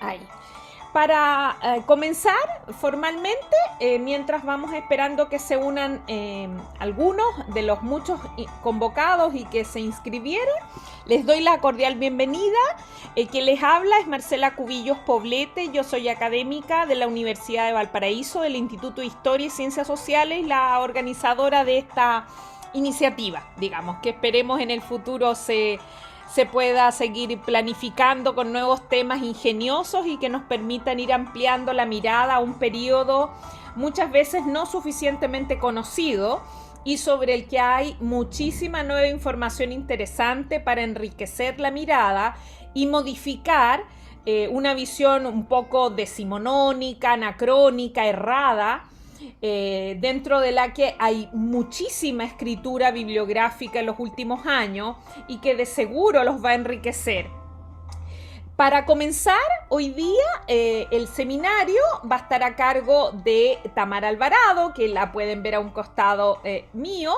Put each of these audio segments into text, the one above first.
Ahí. Para comenzar formalmente, mientras vamos esperando que se unan algunos de los muchos convocados y que se inscribieron, les doy la cordial bienvenida. Quien les habla es Marcela Cubillos Poblete. Yo soy académica de la Universidad de Valparaíso, del Instituto de Historia y Ciencias Sociales, la organizadora de esta iniciativa, digamos, que esperemos en el futuro se pueda seguir planificando con nuevos temas ingeniosos y que nos permitan ir ampliando la mirada a un periodo muchas veces no suficientemente conocido y sobre el que hay muchísima nueva información interesante para enriquecer la mirada y modificar una visión un poco decimonónica, anacrónica, errada, dentro de la que hay muchísima escritura bibliográfica en los últimos años y que de seguro los va a enriquecer. Para comenzar, hoy día el seminario va a estar a cargo de Tamara Alvarado, que la pueden ver a un costado mío.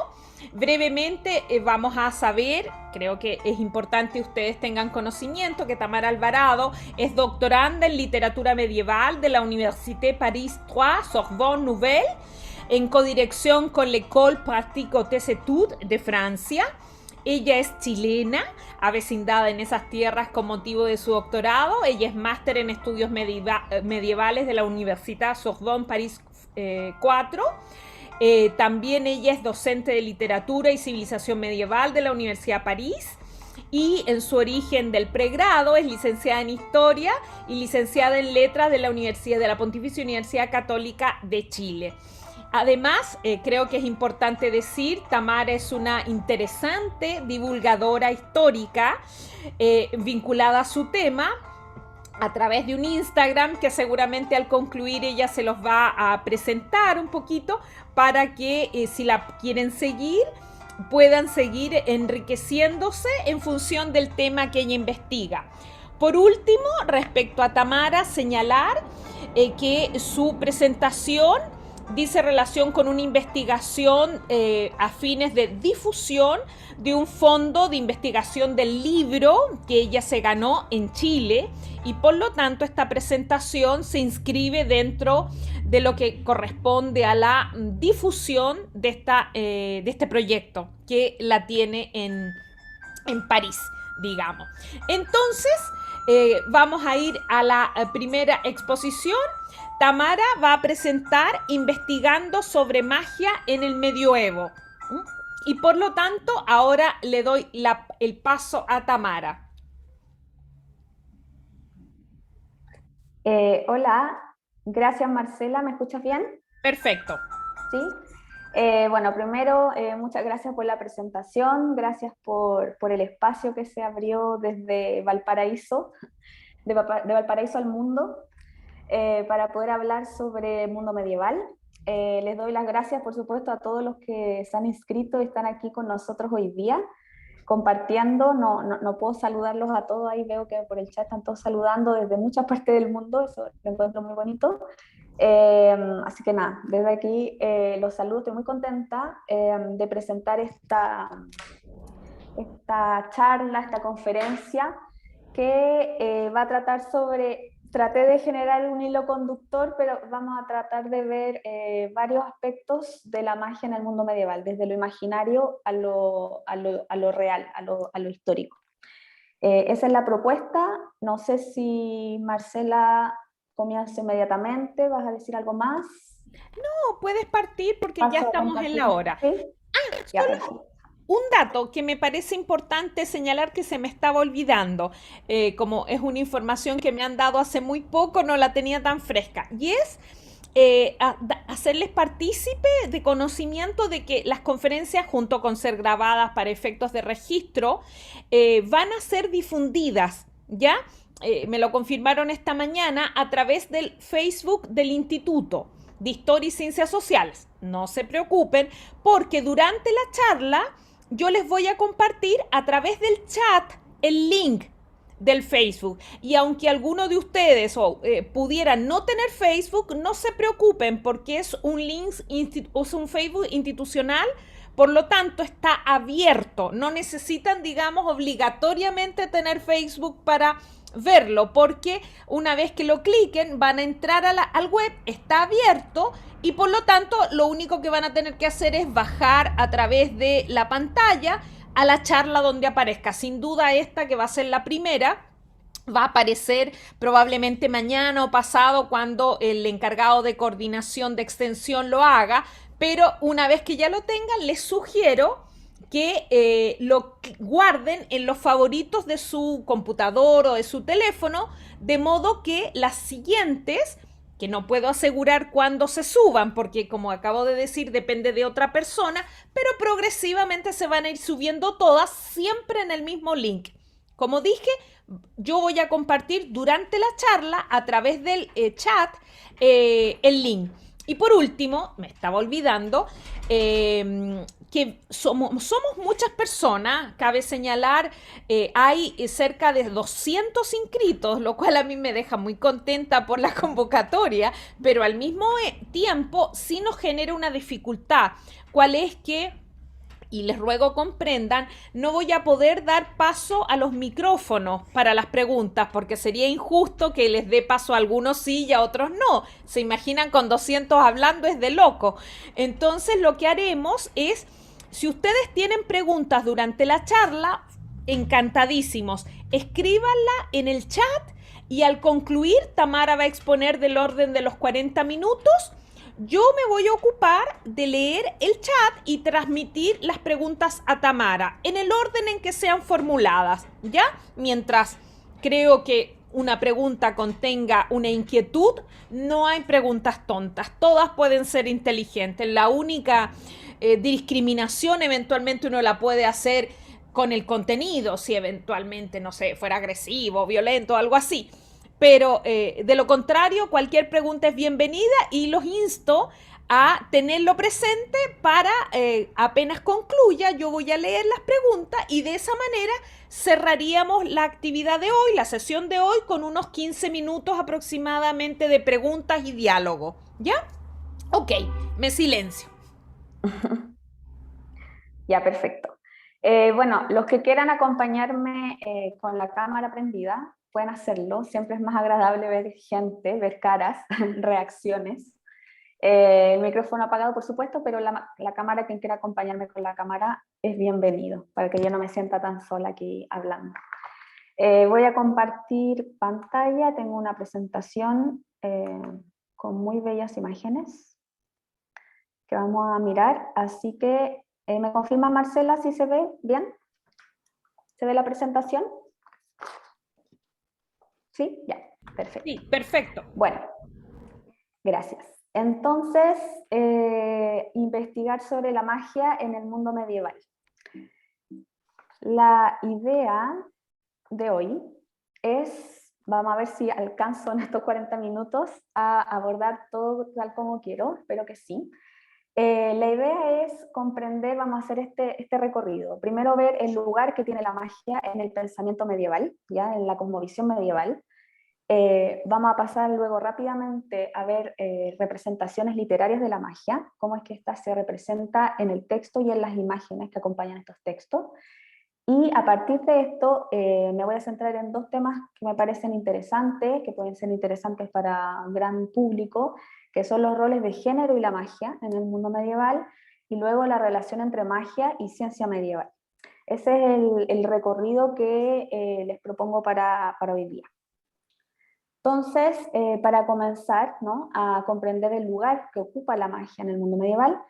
Brevemente vamos a saber, creo que es importante que ustedes tengan conocimiento, que Tamara Alvarado es doctoranda en literatura medieval de la Université Paris 3 Sorbonne Nouvelle, en codirección con l'École Pratique des Études de Francia. Ella es chilena, avecindada en esas tierras con motivo de su doctorado. Ella es máster en estudios medievales de la Universitat Sorbonne Paris 4. También ella es docente de literatura y civilización medieval de la Universidad París. Y en su origen del pregrado es licenciada en Historia y licenciada en Letras de la Pontificia Universidad Católica de Chile. Además, creo que es importante decir, Tamara es una interesante divulgadora histórica vinculada a su tema a través de un Instagram que seguramente al concluir ella se los va a presentar un poquito para que si la quieren seguir, puedan seguir enriqueciéndose en función del tema que ella investiga. Por último, respecto a Tamara, señalar que su presentación dice relación con una investigación a fines de difusión de un fondo de investigación del libro que ella se ganó en Chile y por lo tanto esta presentación se inscribe dentro de lo que corresponde a la difusión de este proyecto que la tiene en París, digamos. Entonces, vamos a ir a la primera exposición. Tamara va a presentar investigando sobre magia en el medioevo. Y por lo tanto, ahora le doy el paso a Tamara. Hola, gracias Marcela, ¿me escuchas bien? Perfecto. Sí. Bueno, primero, muchas gracias por la presentación, gracias por el espacio que se abrió desde Valparaíso, de Valparaíso al mundo, para poder hablar sobre el mundo medieval. Les doy las gracias, por supuesto, a todos los que se han inscrito y están aquí con nosotros hoy día, compartiendo. No puedo saludarlos a todos, ahí veo que por el chat están todos saludando desde muchas partes del mundo, eso lo encuentro muy bonito. Así que nada, desde aquí los saludo, estoy muy contenta de presentar esta charla, esta conferencia que va a tratar sobre, traté de generar un hilo conductor, pero vamos a tratar de ver varios aspectos de la magia en el mundo medieval, desde lo imaginario a lo real, a lo histórico. Esa es la propuesta. No sé si Marcela comienza inmediatamente, ¿vas a decir algo más? No, puedes partir porque ya estamos en la hora. ¿Sí? Ya, Solo un dato que me parece importante señalar que se me estaba olvidando, como es una información que me han dado hace muy poco, no la tenía tan fresca, y es hacerles partícipe de conocimiento de que las conferencias, junto con ser grabadas para efectos de registro, van a ser difundidas, ¿ya? Me lo confirmaron esta mañana a través del Facebook del Instituto de Historia y Ciencias Sociales. No se preocupen, porque durante la charla yo les voy a compartir a través del chat el link del Facebook. Y aunque alguno de ustedes pudieran no tener Facebook, no se preocupen porque es un link, es un Facebook institucional, por lo tanto está abierto. No necesitan, digamos, obligatoriamente tener Facebook para verlo, porque una vez que lo cliquen van a entrar al web, está abierto y por lo tanto lo único que van a tener que hacer es bajar a través de la pantalla a la charla donde aparezca. Sin duda esta que va a ser la primera va a aparecer probablemente mañana o pasado cuando el encargado de coordinación de extensión lo haga, pero una vez que ya lo tengan, les sugiero que lo guarden en los favoritos de su computador o de su teléfono, de modo que las siguientes, que no puedo asegurar cuándo se suban, porque como acabo de decir, depende de otra persona, pero progresivamente se van a ir subiendo todas, siempre en el mismo link. Como dije, yo voy a compartir durante la charla a través del chat el link. Y por último, me estaba olvidando, que somos muchas personas, cabe señalar, hay cerca de 200 inscritos, lo cual a mí me deja muy contenta por la convocatoria, pero al mismo tiempo sí nos genera una dificultad, cuál es que, y les ruego comprendan, no voy a poder dar paso a los micrófonos para las preguntas, porque sería injusto que les dé paso a algunos sí y a otros no. Se imaginan con 200 hablando, es de loco. Entonces lo que haremos es, si ustedes tienen preguntas durante la charla, encantadísimos, escríbanla en el chat y al concluir Tamara va a exponer del orden de los 40 minutos. Yo me voy a ocupar de leer el chat y transmitir las preguntas a Tamara en el orden en que sean formuladas, ¿ya? Mientras creo que una pregunta contenga una inquietud, no hay preguntas tontas, todas pueden ser inteligentes. La única discriminación eventualmente uno la puede hacer con el contenido, si eventualmente, no sé, fuera agresivo, violento, algo así. Pero de lo contrario, cualquier pregunta es bienvenida y los insto a tenerlo presente para apenas concluya, yo voy a leer las preguntas y de esa manera cerraríamos la actividad de hoy, la sesión de hoy, con unos 15 minutos aproximadamente de preguntas y diálogo. ¿Ya? Ok, me silencio. Ya, perfecto. Bueno, los que quieran acompañarme con la cámara prendida, pueden hacerlo. Siempre es más agradable ver gente, ver caras, reacciones. El micrófono apagado, por supuesto, pero la cámara, quien quiera acompañarme con la cámara, es bienvenido, para que yo no me sienta tan sola aquí hablando. Voy a compartir pantalla, tengo una presentación con muy bellas imágenes que vamos a mirar, así que ¿me confirma Marcela si se ve bien? ¿Se ve la presentación? ¿Sí? Ya, perfecto. Sí, perfecto. Bueno, gracias. Entonces, investigar sobre la magia en el mundo medieval. La idea de hoy es, vamos a ver si alcanzo en estos 40 minutos a abordar todo tal como quiero, espero que sí. La idea es comprender, vamos a hacer este recorrido. Primero ver el lugar que tiene la magia en el pensamiento medieval, ya en la cosmovisión medieval. Vamos a pasar luego rápidamente a ver representaciones literarias de la magia, cómo es que ésta se representa en el texto y en las imágenes que acompañan estos textos. Y a partir de esto me voy a centrar en dos temas que me parecen interesantes, que pueden ser interesantes para un gran público, que son los roles de género y la magia en el mundo medieval, y luego la relación entre magia y ciencia medieval. Ese es el recorrido que les propongo para hoy día. Entonces, para comenzar, ¿no?, a comprender el lugar que ocupa la magia en el mundo medieval,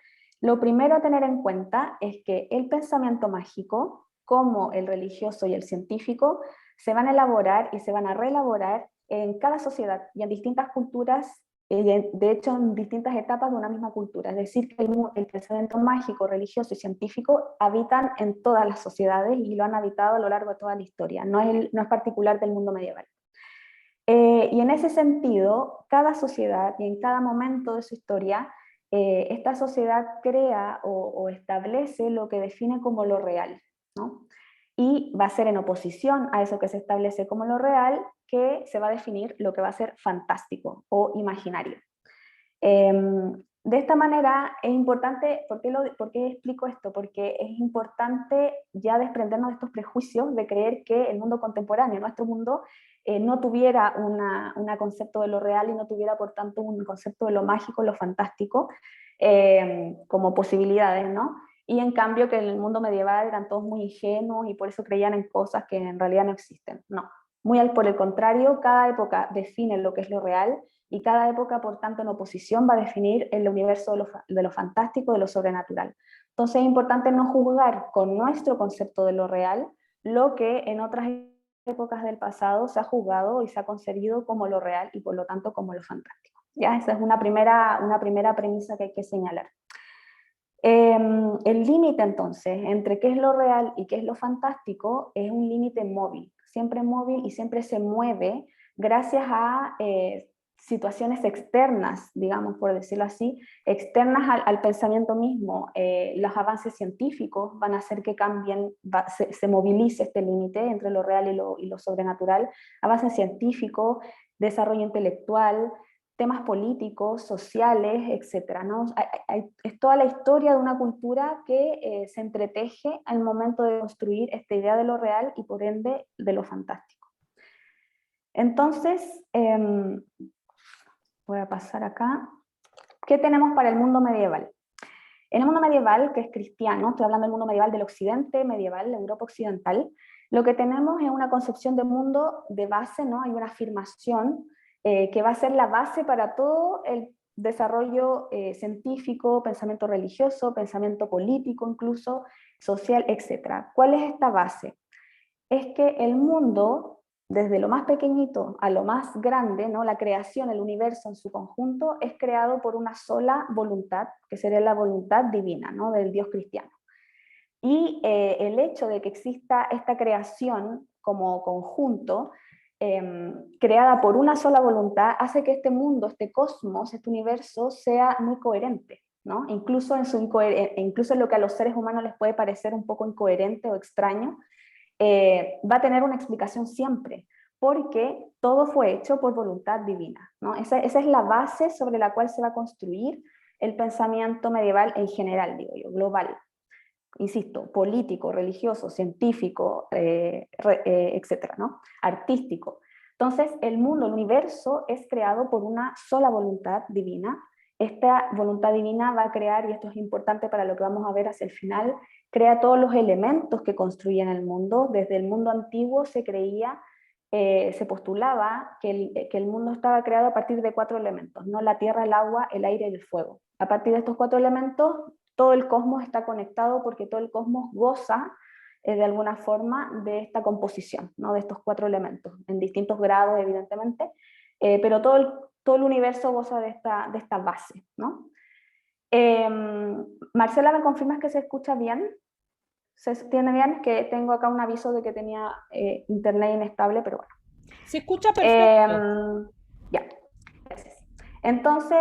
lo primero a tener en cuenta es que el pensamiento mágico, como el religioso y el científico, se van a elaborar y se van a reelaborar en cada sociedad y en distintas culturas, de hecho en distintas etapas de una misma cultura. Es decir, que el pensamiento mágico, religioso y científico habitan en todas las sociedades y lo han habitado a lo largo de toda la historia, no es particular del mundo medieval. Y en ese sentido, cada sociedad y en cada momento de su historia, esta sociedad crea o establece lo que define como lo real, ¿no? Y va a ser en oposición a eso que se establece como lo real que se va a definir lo que va a ser fantástico o imaginario. De esta manera es importante, ¿por qué explico esto? Porque es importante ya desprendernos de estos prejuicios de creer que el mundo contemporáneo, nuestro mundo, no tuviera un concepto de lo real y no tuviera, por tanto, un concepto de lo mágico, lo fantástico, como posibilidades, ¿no? Y en cambio que en el mundo medieval eran todos muy ingenuos y por eso creían en cosas que en realidad no existen. No, por el contrario, cada época define lo que es lo real y cada época, por tanto, en oposición va a definir el universo de lo fantástico, de lo sobrenatural. Entonces es importante no juzgar con nuestro concepto de lo real lo que en otras épocas del pasado se ha juzgado y se ha concebido como lo real y por lo tanto como lo fantástico. ¿Ya? Esa es una primera premisa que hay que señalar. El límite entonces entre qué es lo real y qué es lo fantástico es un límite móvil y siempre se mueve gracias a situaciones externas, digamos por decirlo así, externas al pensamiento mismo. Los avances científicos van a hacer que cambien, se movilice este límite entre lo real y lo sobrenatural, avances científicos, desarrollo intelectual, temas políticos, sociales, etcétera, ¿no? Es toda la historia de una cultura que se entreteje al momento de construir esta idea de lo real y por ende de lo fantástico. Entonces, voy a pasar acá. ¿Qué tenemos para el mundo medieval? En el mundo medieval, que es cristiano, estoy hablando del mundo medieval del occidente medieval, la Europa occidental, lo que tenemos es una concepción de mundo de base, ¿no? Hay una afirmación que va a ser la base para todo el desarrollo científico, pensamiento religioso, pensamiento político incluso, social, etc. ¿Cuál es esta base? Es que el mundo, desde lo más pequeñito a lo más grande, ¿no? La creación, el universo en su conjunto, es creado por una sola voluntad, que sería la voluntad divina, ¿no? Del Dios cristiano. Y el hecho de que exista esta creación como conjunto, creada por una sola voluntad, hace que este mundo, este cosmos, este universo, sea muy coherente, ¿no? Incluso incluso en lo que a los seres humanos les puede parecer un poco incoherente o extraño, va a tener una explicación siempre, porque todo fue hecho por voluntad divina, ¿no? Esa es la base sobre la cual se va a construir el pensamiento medieval en general, digo yo, global. Insisto, político, religioso, científico, etcétera, ¿no? Artístico. Entonces, el mundo, el universo es creado por una sola voluntad divina. Esta voluntad divina va a crear, y esto es importante para lo que vamos a ver hacia el final, crea todos los elementos que construyen el mundo. Desde el mundo antiguo se creía, se postulaba que el mundo estaba creado a partir de 4 elementos, ¿no? La tierra, el agua, el aire y el fuego. A partir de estos 4 elementos, todo el cosmos está conectado porque todo el cosmos goza de alguna forma de esta composición, ¿no? De estos 4 elementos, en distintos grados evidentemente, pero todo el universo goza de esta base, ¿no? Marcela, ¿me confirmas que se escucha bien? ¿Se entiende bien? Que tengo acá un aviso de que tenía internet inestable, pero bueno. Se escucha perfecto. Ya, gracias. Entonces,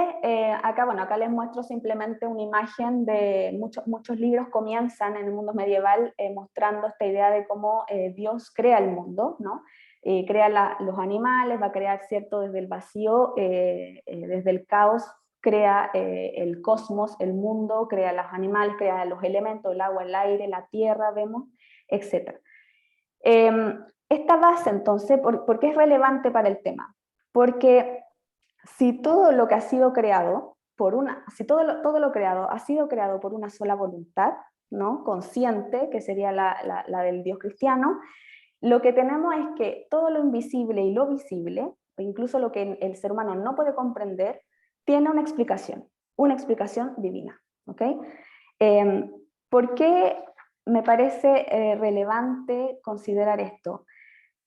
acá les muestro simplemente una imagen de muchos libros comienzan en el mundo medieval mostrando esta idea de cómo Dios crea el mundo, ¿no? Crea los animales, va a crear, ¿cierto?, desde el vacío, desde el caos, crea el cosmos, el mundo, crea los animales, crea los elementos, el agua, el aire, la tierra, vemos, etc. Esta base, entonces, ¿por qué es relevante para el tema? Porque si todo lo que ha sido creado si todo lo creado ha sido creado por una sola voluntad, ¿no? Consciente, que sería la del Dios cristiano, lo que tenemos es que todo lo invisible y lo visible, o incluso lo que el ser humano no puede comprender, tiene una explicación divina, ¿ok? ¿Por qué me parece relevante considerar esto?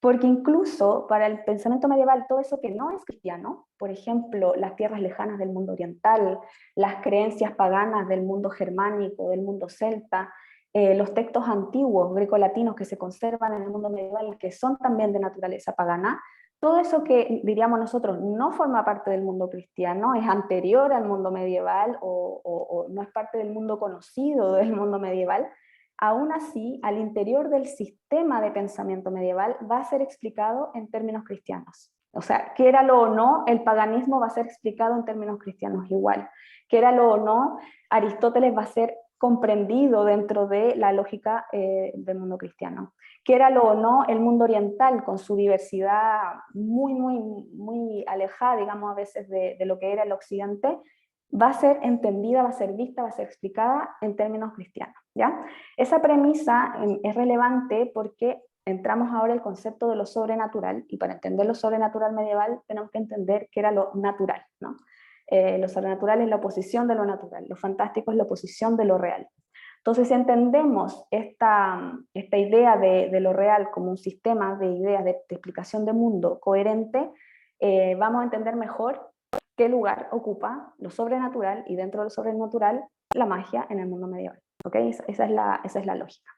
Porque incluso para el pensamiento medieval, todo eso que no es cristiano, por ejemplo, las tierras lejanas del mundo oriental, las creencias paganas del mundo germánico, del mundo celta, los textos antiguos grecolatinos que se conservan en el mundo medieval, que son también de naturaleza pagana, todo eso que diríamos nosotros no forma parte del mundo cristiano, es anterior al mundo medieval o no es parte del mundo conocido del mundo medieval, aún así, al interior del sistema de pensamiento medieval va a ser explicado en términos cristianos. O sea, quéralo o no, el paganismo va a ser explicado en términos cristianos igual. Quéralo o no, Aristóteles va a ser comprendido dentro de la lógica del mundo cristiano. Quiéralo o no, el mundo oriental, con su diversidad muy alejada, digamos, a veces de lo que era el occidente, va a ser entendida, va a ser vista, va a ser explicada en términos cristianos, ¿ya? Esa premisa es relevante porque entramos ahora el concepto de lo sobrenatural, y para entender lo sobrenatural medieval tenemos que entender qué era lo natural, ¿no? Lo sobrenatural es la oposición de lo natural, lo fantástico es la oposición de lo real. Entonces, si entendemos esta idea de lo real como un sistema de ideas de explicación de mundo coherente, vamos a entender mejor qué lugar ocupa lo sobrenatural, y dentro de lo sobrenatural, la magia en el mundo medieval. ¿Okay? Esa es la lógica.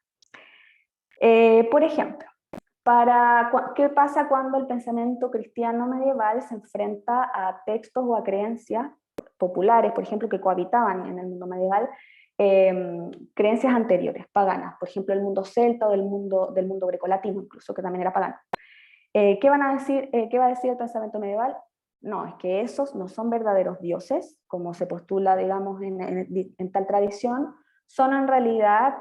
Por ejemplo, ¿qué pasa cuando el pensamiento cristiano medieval se enfrenta a textos o a creencias populares, por ejemplo, que cohabitaban en el mundo medieval, creencias anteriores, paganas, por ejemplo, el mundo celta o del mundo grecolatino, incluso, que también era pagano? ¿Qué va a decir el pensamiento medieval? No, es que esos no son verdaderos dioses, como se postula, digamos, en tal tradición, son en realidad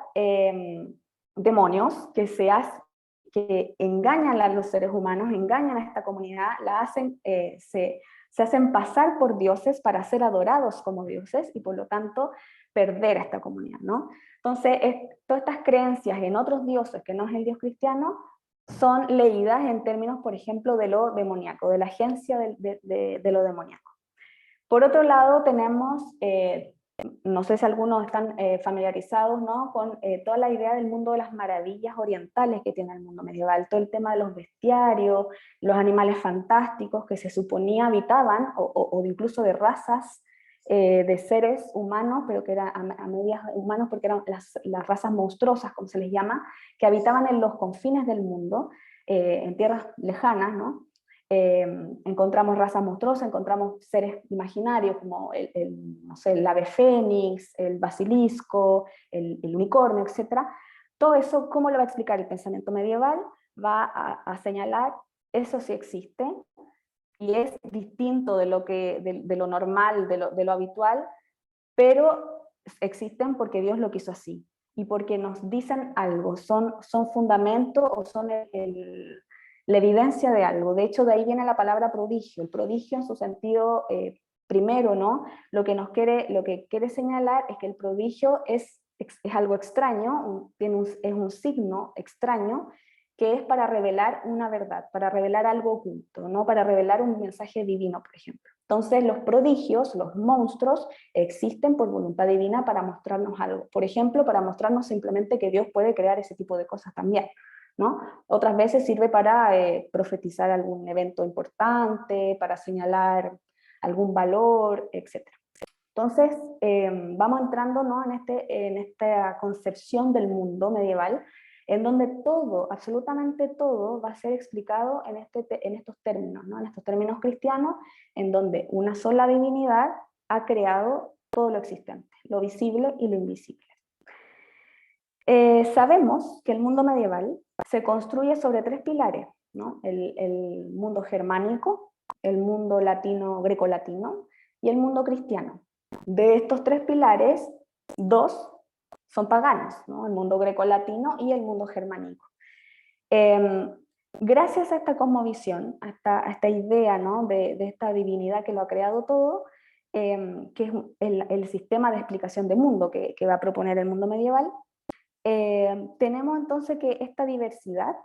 demonios que engañan a los seres humanos, engañan a esta comunidad, se hacen pasar por dioses para ser adorados como dioses, y por lo tanto perder a esta comunidad, ¿no? Entonces, todas estas creencias en otros dioses que no es el dios cristiano son leídas en términos, por ejemplo, de lo demoníaco, de la agencia de lo demoníaco. Por otro lado, tenemos, no sé si algunos están familiarizados, ¿no?, con toda la idea del mundo de las maravillas orientales que tiene el mundo medieval, todo el tema de los bestiarios, los animales fantásticos que se suponía habitaban, o incluso de razas de seres humanos, pero que eran a medias humanos, porque eran las razas monstruosas, como se les llama, que habitaban en los confines del mundo, en tierras lejanas, ¿no? Encontramos razas monstruosas, encontramos seres imaginarios como no sé, el ave fénix, el basilisco, el unicornio, etc. Todo eso, ¿cómo lo va a explicar el pensamiento medieval? Va a señalar, eso sí existe, y es distinto de lo normal, de lo habitual, pero existen porque Dios lo quiso así, y porque nos dicen algo, son fundamento, o son la evidencia de algo. De hecho, de ahí viene la palabra prodigio, el prodigio en su sentido primero, ¿no? Lo que quiere señalar es que el prodigio es algo extraño, es un signo extraño, que es para revelar una verdad, para revelar algo oculto, ¿no? Para revelar un mensaje divino, por ejemplo. Entonces, los prodigios, los monstruos, existen por voluntad divina para mostrarnos algo. Por ejemplo, para mostrarnos simplemente que Dios puede crear ese tipo de cosas también, ¿no? Otras veces sirve para profetizar algún evento importante, para señalar algún valor, etc. Entonces, vamos entrando, ¿no?, en esta concepción del mundo medieval, en donde todo, absolutamente todo, va a ser explicado en estos términos, ¿no?, en estos términos cristianos, en donde una sola divinidad ha creado todo lo existente, lo visible y lo invisible. Sabemos que el mundo medieval se construye sobre tres pilares, ¿no? El mundo germánico, el mundo latino, grecolatino, y el mundo cristiano. De estos tres pilares, dos son paganos, ¿no?, el mundo grecolatino y el mundo germánico. Gracias a esta cosmovisión, a esta idea, ¿no?, de esta divinidad que lo ha creado todo, que es el sistema de explicación de mundo que va a proponer el mundo medieval, tenemos entonces que esta diversidad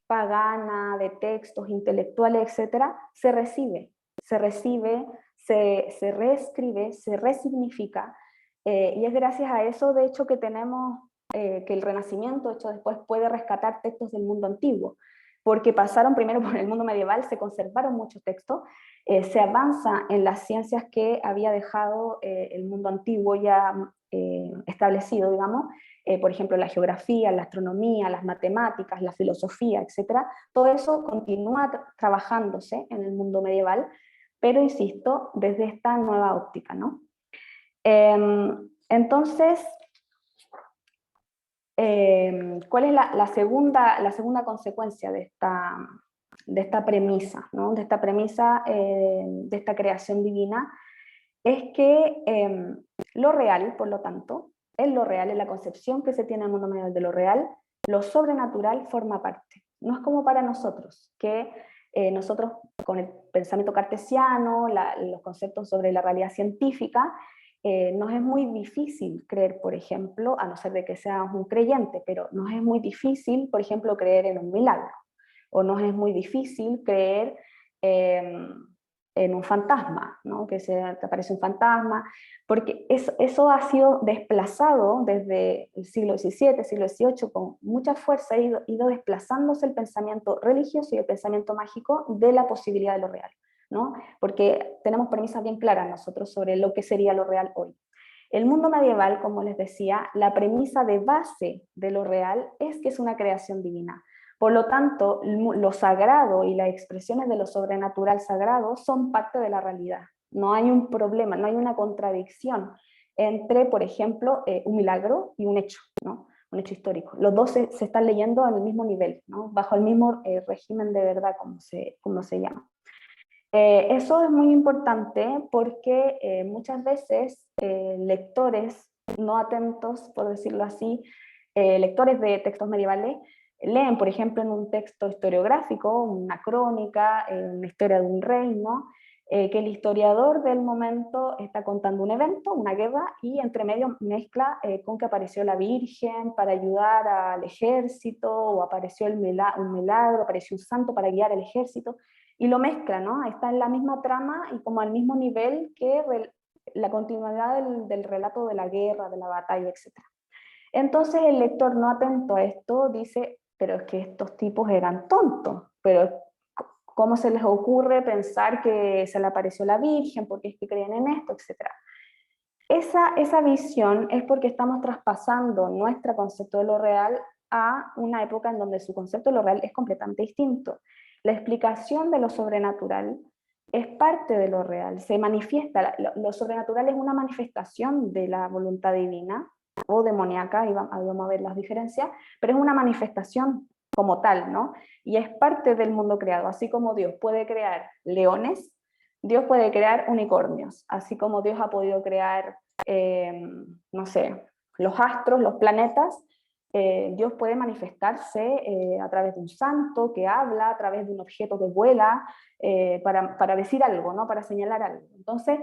pagana de textos, intelectuales, etc., se reescribe, se resignifica, y es gracias a eso, de hecho, que tenemos que el Renacimiento, de hecho, después puede rescatar textos del mundo antiguo, porque pasaron primero por el mundo medieval, se conservaron muchos textos, se avanza en las ciencias que había dejado el mundo antiguo ya establecido, digamos, por ejemplo, la geografía, la astronomía, las matemáticas, la filosofía, etc. Todo eso continúa trabajándose en el mundo medieval, pero insisto, desde esta nueva óptica, ¿no? Entonces, ¿cuál es la segunda consecuencia de esta premisa, ¿no?, de esta premisa de esta creación divina? Es que lo real, por lo tanto, en lo real, en la concepción que se tiene en el mundo medieval de lo real, lo sobrenatural forma parte. No es como para nosotros, que nosotros con el pensamiento cartesiano, los conceptos sobre la realidad científica, nos es muy difícil creer, por ejemplo, a no ser de que seamos un creyente, pero nos es muy difícil, por ejemplo, creer en un milagro, o nos es muy difícil creer en un fantasma, ¿no? Que te aparece un fantasma, porque eso ha sido desplazado desde el siglo XVII, siglo XVIII, con mucha fuerza, ha ido desplazándose el pensamiento religioso y el pensamiento mágico de la posibilidad de lo real, ¿no? Porque tenemos premisas bien claras nosotros sobre lo que sería lo real hoy. El mundo medieval, como les decía, la premisa de base de lo real es que es una creación divina. Por lo tanto, lo sagrado y las expresiones de lo sobrenatural sagrado son parte de la realidad. No hay un problema, no hay una contradicción entre, por ejemplo, un milagro y un hecho, ¿no? Un hecho histórico. Los dos se están leyendo al mismo nivel, ¿no? Bajo el mismo régimen de verdad, como se llama. Eso es muy importante porque muchas veces lectores no atentos, por decirlo así, lectores de textos medievales, leen, por ejemplo, en un texto historiográfico, una crónica, una historia de un reino, que el historiador del momento está contando un evento, una guerra, y entre medio mezcla con que apareció la Virgen para ayudar al ejército, o apareció un milagro, apareció un santo para guiar al ejército, y lo mezcla, ¿no? Está en la misma trama y como al mismo nivel que la continuidad del relato de la guerra, de la batalla, etc. Entonces el lector no atento a esto dice, pero es que estos tipos eran tontos, pero ¿cómo se les ocurre pensar que se le apareció la Virgen? ¿Por qué es que creen en esto? Etcétera. Esa visión es porque estamos traspasando nuestro concepto de lo real a una época en donde su concepto de lo real es completamente distinto. La explicación de lo sobrenatural es parte de lo real, se manifiesta, lo sobrenatural es una manifestación de la voluntad divina o demoníaca, ahí vamos a ver las diferencias, pero es una manifestación como tal, ¿no? Y es parte del mundo creado, así como Dios puede crear leones, Dios puede crear unicornios, así como Dios ha podido crear, no sé, los astros, los planetas. Dios puede manifestarse a través de un santo que habla, a través de un objeto que vuela, para decir algo, ¿no? Para señalar algo. Entonces,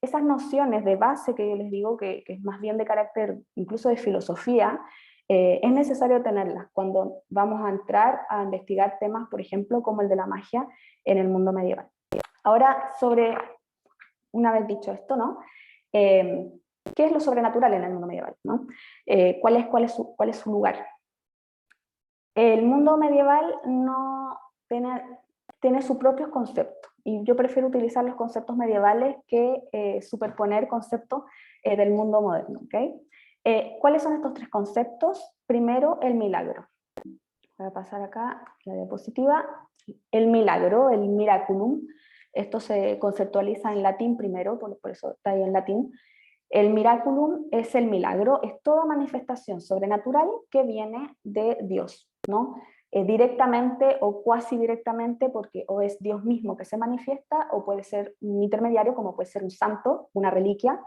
esas nociones de base que yo les digo, que es más bien de carácter incluso de filosofía, es necesario tenerlas cuando vamos a entrar a investigar temas, por ejemplo, como el de la magia en el mundo medieval. Ahora, una vez dicho esto, ¿no? ¿Qué es lo sobrenatural en el mundo medieval, ¿no? ¿Cuál es su lugar? El mundo medieval no tiene sus propios conceptos, y yo prefiero utilizar los conceptos medievales que superponer conceptos del mundo moderno, ¿ok? ¿Cuáles son estos tres conceptos? Primero, el milagro. Voy a pasar acá la diapositiva. El milagro, el miraculum, esto se conceptualiza en latín primero, por eso está ahí en latín. El miraculum es el milagro, es toda manifestación sobrenatural que viene de Dios, ¿no? Directamente o cuasi directamente, porque o es Dios mismo que se manifiesta, o puede ser un intermediario, como puede ser un santo, una reliquia,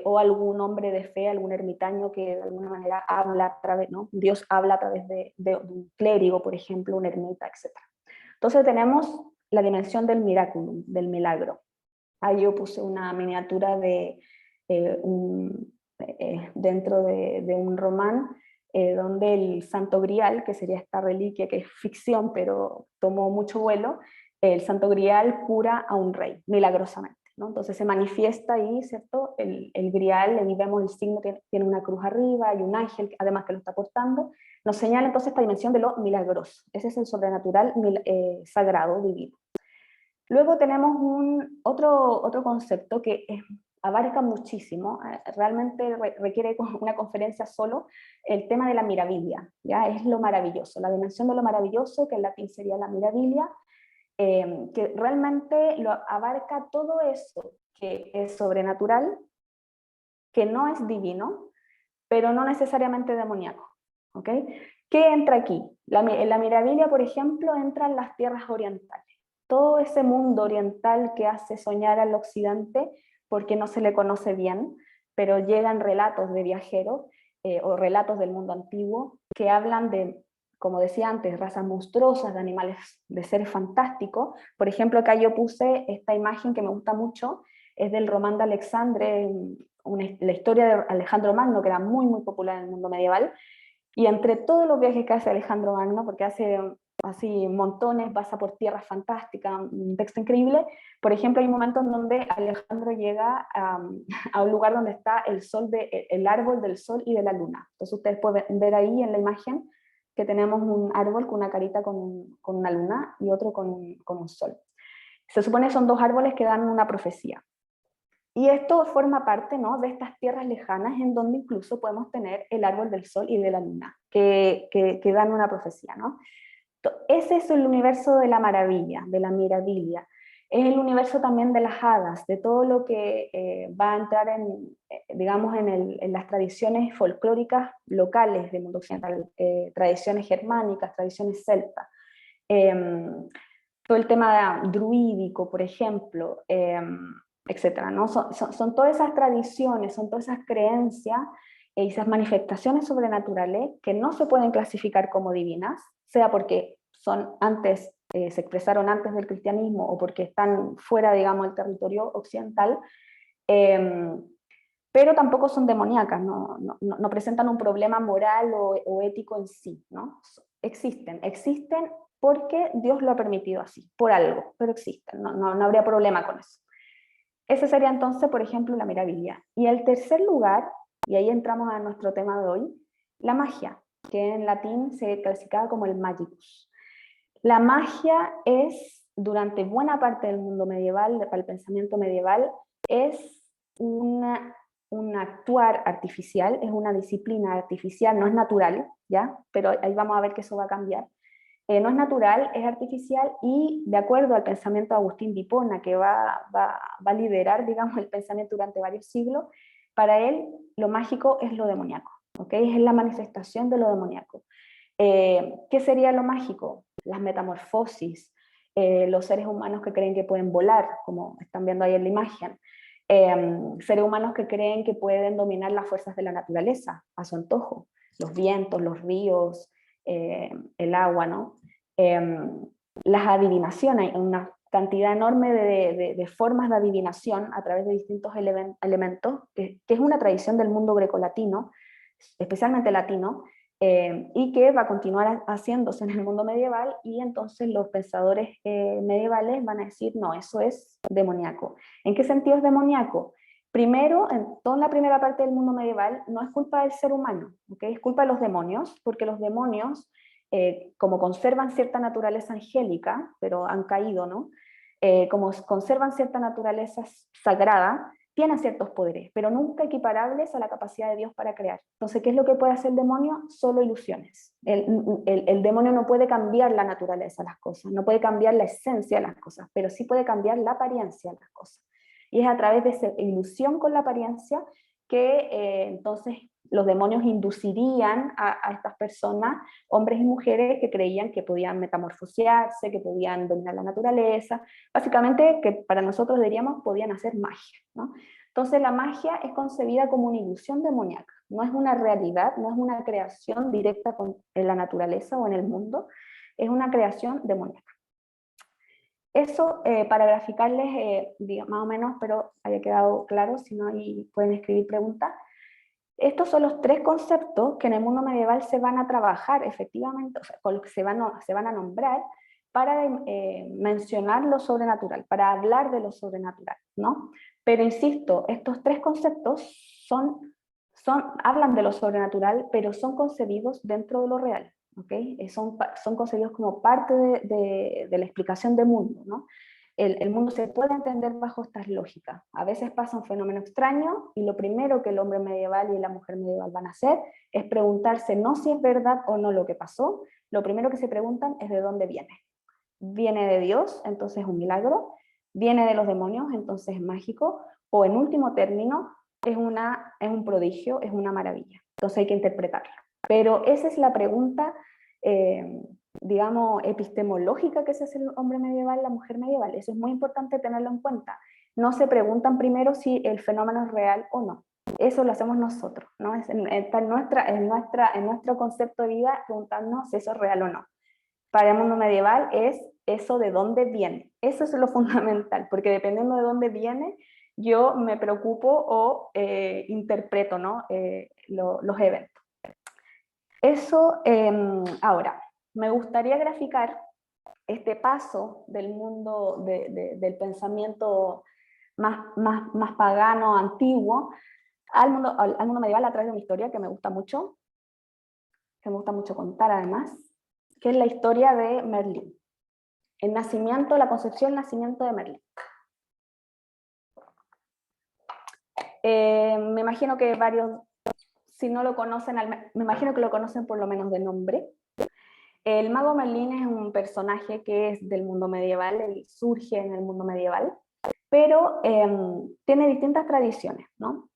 o algún hombre de fe, algún ermitaño que de alguna manera habla a través, ¿no? Dios habla a través de un clérigo, por ejemplo, un ermita, etc. Entonces tenemos la dimensión del miraculum, del milagro. Ahí yo puse una miniatura de dentro de un román, donde el Santo Grial, que sería esta reliquia que es ficción, pero tomó mucho vuelo, el Santo Grial cura a un rey, milagrosamente, ¿no? Entonces se manifiesta ahí, ¿cierto? El Grial, ahí vemos el signo, tiene una cruz arriba, y un ángel, además que lo está portando, nos señala entonces esta dimensión de lo milagroso. Ese es el sobrenatural sagrado, divino. Luego tenemos otro concepto que abarca muchísimo, realmente requiere una conferencia solo, el tema de la mirabilia, ¿ya? Es lo maravilloso, la dimensión de lo maravilloso, que en latín sería la mirabilia, que realmente lo abarca todo eso que es sobrenatural, que no es divino, pero no necesariamente demoníaco, ¿ok? ¿Qué entra aquí? En la mirabilia, por ejemplo, entran las tierras orientales. Todo ese mundo oriental que hace soñar al occidente porque no se le conoce bien, pero llegan relatos de viajeros o relatos del mundo antiguo que hablan de, como decía antes, razas monstruosas, de animales, de seres fantásticos. Por ejemplo, acá yo puse esta imagen que me gusta mucho, es del Román de Alexandre, la historia de Alejandro Magno, que era muy, muy popular en el mundo medieval, y entre todos los viajes que hace Alejandro Magno, porque hace así montones, pasa por tierras fantásticas, un texto increíble. Por ejemplo, hay un momento en donde Alejandro llega a un lugar donde está el árbol del sol y de la luna. Entonces ustedes pueden ver ahí en la imagen que tenemos un árbol con una carita con una luna y otro con un sol. Se supone que son dos árboles que dan una profecía. Y esto forma parte, ¿no?, de estas tierras lejanas en donde incluso podemos tener el árbol del sol y de la luna, que dan una profecía, ¿no? Ese es el universo de la maravilla, de la mirabilia. Es el universo también de las hadas, de todo lo que va a entrar digamos, en las tradiciones folclóricas locales del mundo occidental, tradiciones germánicas, tradiciones celtas. Todo el tema druídico, por ejemplo, etcétera, ¿no? Son todas esas tradiciones, son todas esas creencias y esas manifestaciones sobrenaturales que no se pueden clasificar como divinas, sea porque son antes, se expresaron antes del cristianismo o porque están fuera, digamos, del territorio occidental, pero tampoco son demoníacas, no presentan un problema moral o ético en sí, ¿no? Existen porque Dios lo ha permitido así, por algo, pero existen, no habría problema con eso. Ese sería entonces, por ejemplo, la mirabilidad. Y el tercer lugar, y ahí entramos a nuestro tema de hoy, la magia, que en latín se clasificaba como el magicus. La magia es, durante buena parte del mundo medieval, para el pensamiento medieval, es un actuar artificial, es una disciplina artificial, no es natural, ¿ya? Pero ahí vamos a ver que eso va a cambiar. No es natural, es artificial, y de acuerdo al pensamiento de Agustín de Hipona, que va a liderar, digamos, el pensamiento durante varios siglos, para él lo mágico es lo demoníaco, ¿ok? Es la manifestación de lo demoníaco. ¿Qué sería lo mágico? Las metamorfosis, los seres humanos que creen que pueden volar, como están viendo ahí en la imagen, seres humanos que creen que pueden dominar las fuerzas de la naturaleza a su antojo, los vientos, los ríos, el agua, ¿no? Las adivinaciones, hay una cantidad enorme de formas de adivinación a través de distintos elementos, que es una tradición del mundo grecolatino, especialmente latino, y que va a continuar haciéndose en el mundo medieval, y entonces los pensadores medievales van a decir, no, eso es demoníaco. ¿En qué sentido es demoníaco? Primero, en toda la primera parte del mundo medieval, no es culpa del ser humano, ¿okay? Es culpa de los demonios, porque los demonios, como conservan cierta naturaleza angélica, pero han caído, ¿no? Como conservan cierta naturaleza sagrada, tienen ciertos poderes, pero nunca equiparables a la capacidad de Dios para crear. Entonces, ¿qué es lo que puede hacer el demonio? Solo ilusiones. El demonio no puede cambiar la naturaleza de las cosas, no puede cambiar la esencia de las cosas, pero sí puede cambiar la apariencia de las cosas. Y es a través de esa ilusión con la apariencia que entonces los demonios inducirían a estas personas, hombres y mujeres, que creían que podían metamorfosearse, que podían dominar la naturaleza, básicamente que para nosotros diríamos podían hacer magia, ¿no? Entonces la magia es concebida como una ilusión demoníaca, no es una realidad, no es una creación directa en la naturaleza o en el mundo, es una creación demoníaca. Eso para graficarles, más o menos, pero haya quedado claro, si no ahí pueden escribir preguntas. Estos son los tres conceptos que en el mundo medieval se van a trabajar efectivamente, o sea, con los que se van a nombrar para mencionar lo sobrenatural, para hablar de lo sobrenatural, ¿no? Pero insisto, estos tres conceptos hablan de lo sobrenatural, pero son concebidos dentro de lo real, ¿ok? Son concebidos como parte de la explicación del mundo, ¿no? El mundo se puede entender bajo estas lógicas. A veces pasa un fenómeno extraño y lo primero que el hombre medieval y la mujer medieval van a hacer es preguntarse no si es verdad o no lo que pasó, lo primero que se preguntan es de dónde viene. Viene de Dios, entonces es un milagro, viene de los demonios, entonces es mágico, o en último término, es un prodigio, es una maravilla. Entonces hay que interpretarlo. Pero esa es la pregunta, digamos, epistemológica que se hace el hombre medieval, la mujer medieval. Eso es muy importante tenerlo en cuenta. No se preguntan primero si el fenómeno es real o no. Eso lo hacemos nosotros, ¿no? Está en nuestro concepto de vida preguntarnos si eso es real o no. Para el mundo medieval es eso de dónde viene. Eso es lo fundamental, porque dependiendo de dónde viene, yo me preocupo o interpreto, ¿no? Los eventos. Eso, ahora, me gustaría graficar este paso del mundo del pensamiento más pagano, antiguo, al mundo medieval a través de una historia que me gusta mucho contar además, que es la historia de Merlín. El nacimiento, la concepción, el nacimiento de Merlín. Me imagino que varios, si no lo conocen, me imagino que lo conocen por lo menos de nombre. El mago Merlín es un personaje que es del mundo medieval, él surge en el mundo medieval, pero tiene distintas tradiciones, ¿no?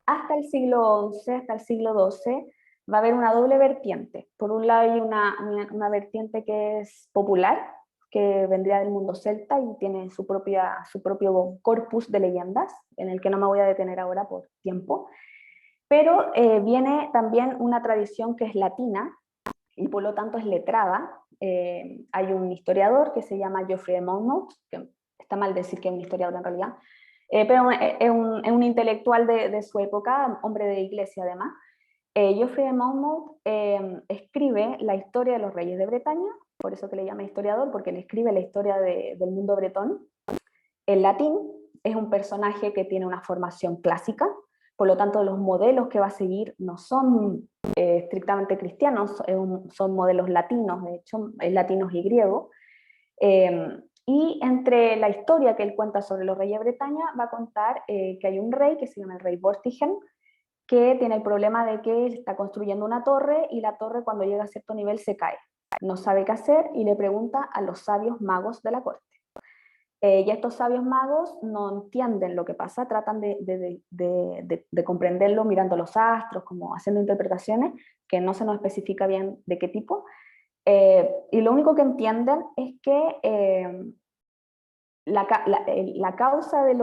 Hasta el siglo XI, hasta el siglo XII, va a haber una doble vertiente. Por un lado hay una vertiente que es popular, que vendría del mundo celta y tiene su propio corpus de leyendas, en el que no me voy a detener ahora por tiempo. Pero viene también una tradición que es latina, y por lo tanto es letrada. Hay un historiador que se llama Geoffrey de Monmouth, que está mal decir que es un historiador en realidad, pero es un intelectual de su época, hombre de iglesia además. Geoffrey de Monmouth escribe la historia de los reyes de Bretaña, por eso que le llama historiador, porque él escribe la historia del mundo bretón en latín. Es un personaje que tiene una formación clásica, por lo tanto los modelos que va a seguir no son estrictamente cristianos, son modelos latinos, de hecho, latinos y griegos. Y entre la historia que él cuenta sobre los reyes de Bretaña, va a contar que hay un rey que se llama el rey Vortigern, que tiene el problema de que está construyendo una torre y la torre cuando llega a cierto nivel se cae. No sabe qué hacer y le pregunta a los sabios magos de la corte. Y estos sabios magos no entienden lo que pasa, tratan de comprenderlo mirando los astros, como haciendo interpretaciones que no se nos especifica bien de qué tipo. Y lo único que entienden es que la causa de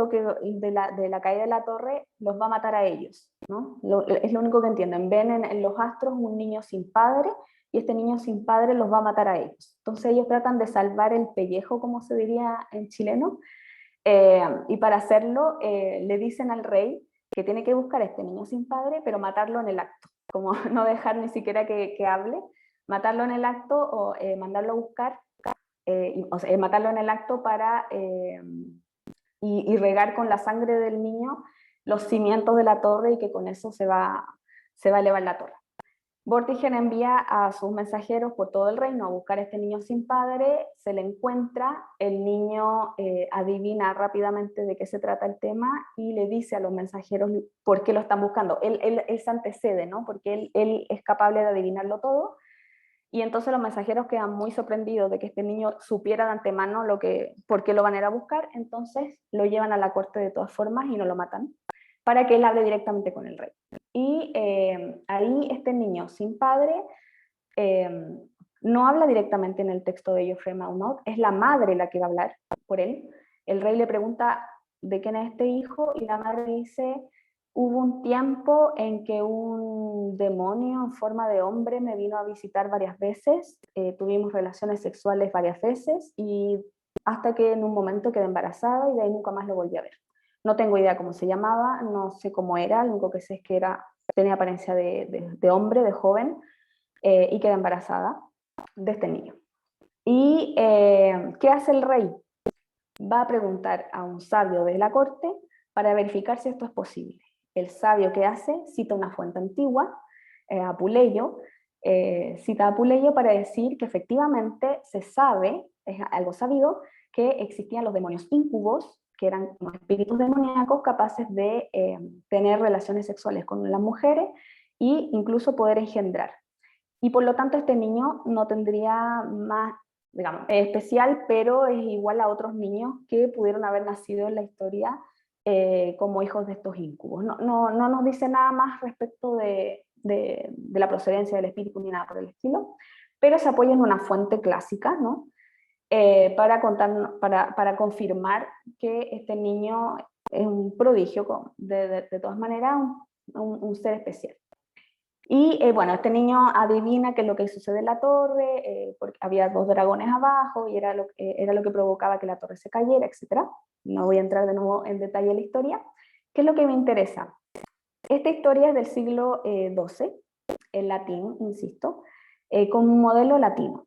la caída de la torre los va a matar a ellos, ¿no? Es lo único que entienden. Ven en los astros un niño sin padre y este niño sin padre los va a matar a ellos. Entonces ellos tratan de salvar el pellejo, como se diría en chileno, y para hacerlo le dicen al rey que tiene que buscar a este niño sin padre, pero matarlo en el acto, como no dejar ni siquiera que hable, matarlo en el acto o mandarlo a buscar, o sea, matarlo en el acto para y regar con la sangre del niño los cimientos de la torre y que con eso se va a elevar la torre. Vortigern envía a sus mensajeros por todo el reino a buscar a este niño sin padre, se le encuentra, el niño adivina rápidamente de qué se trata el tema y le dice a los mensajeros por qué lo están buscando. Él se antecede, ¿no? Porque él es capaz de adivinarlo todo, y entonces los mensajeros quedan muy sorprendidos de que este niño supiera de antemano por qué lo van a ir a buscar, entonces lo llevan a la corte de todas formas y no lo matan, para que él hable directamente con el rey. Y ahí este niño sin padre no habla directamente en el texto de Geoffrey Monmouth, es la madre la que va a hablar por él. El rey le pregunta de quién es este hijo y la madre dice: hubo un tiempo en que un demonio en forma de hombre me vino a visitar varias veces, tuvimos relaciones sexuales varias veces y hasta que en un momento quedé embarazada y de ahí nunca más lo volví a ver. No tengo idea cómo se llamaba, no sé cómo era, lo único que sé es que tenía apariencia de hombre, de joven, y quedé embarazada de este niño. ¿Y qué hace el rey? Va a preguntar a un sabio de la corte para verificar si esto es posible. El sabio que hace cita una fuente antigua, Apuleyo, cita a Apuleyo para decir que efectivamente se sabe, es algo sabido, que existían los demonios íncubos, que eran como espíritus demoníacos capaces de tener relaciones sexuales con las mujeres e incluso poder engendrar. Y por lo tanto este niño no tendría más, digamos, especial, pero es igual a otros niños que pudieron haber nacido en la historia como hijos de estos íncubos. No nos dice nada más respecto de la procedencia del espíritu ni nada por el estilo, pero se apoya en una fuente clásica, ¿no? Para confirmar que este niño es un prodigio, de todas maneras, un ser especial. Y bueno, este niño adivina qué es lo que sucede en la torre, porque había 2 dragones abajo y era lo que provocaba que la torre se cayera, etc. No voy a entrar de nuevo en detalle en la historia. ¿Qué es lo que me interesa? Esta historia es del siglo XII, en latín, insisto, con un modelo latino.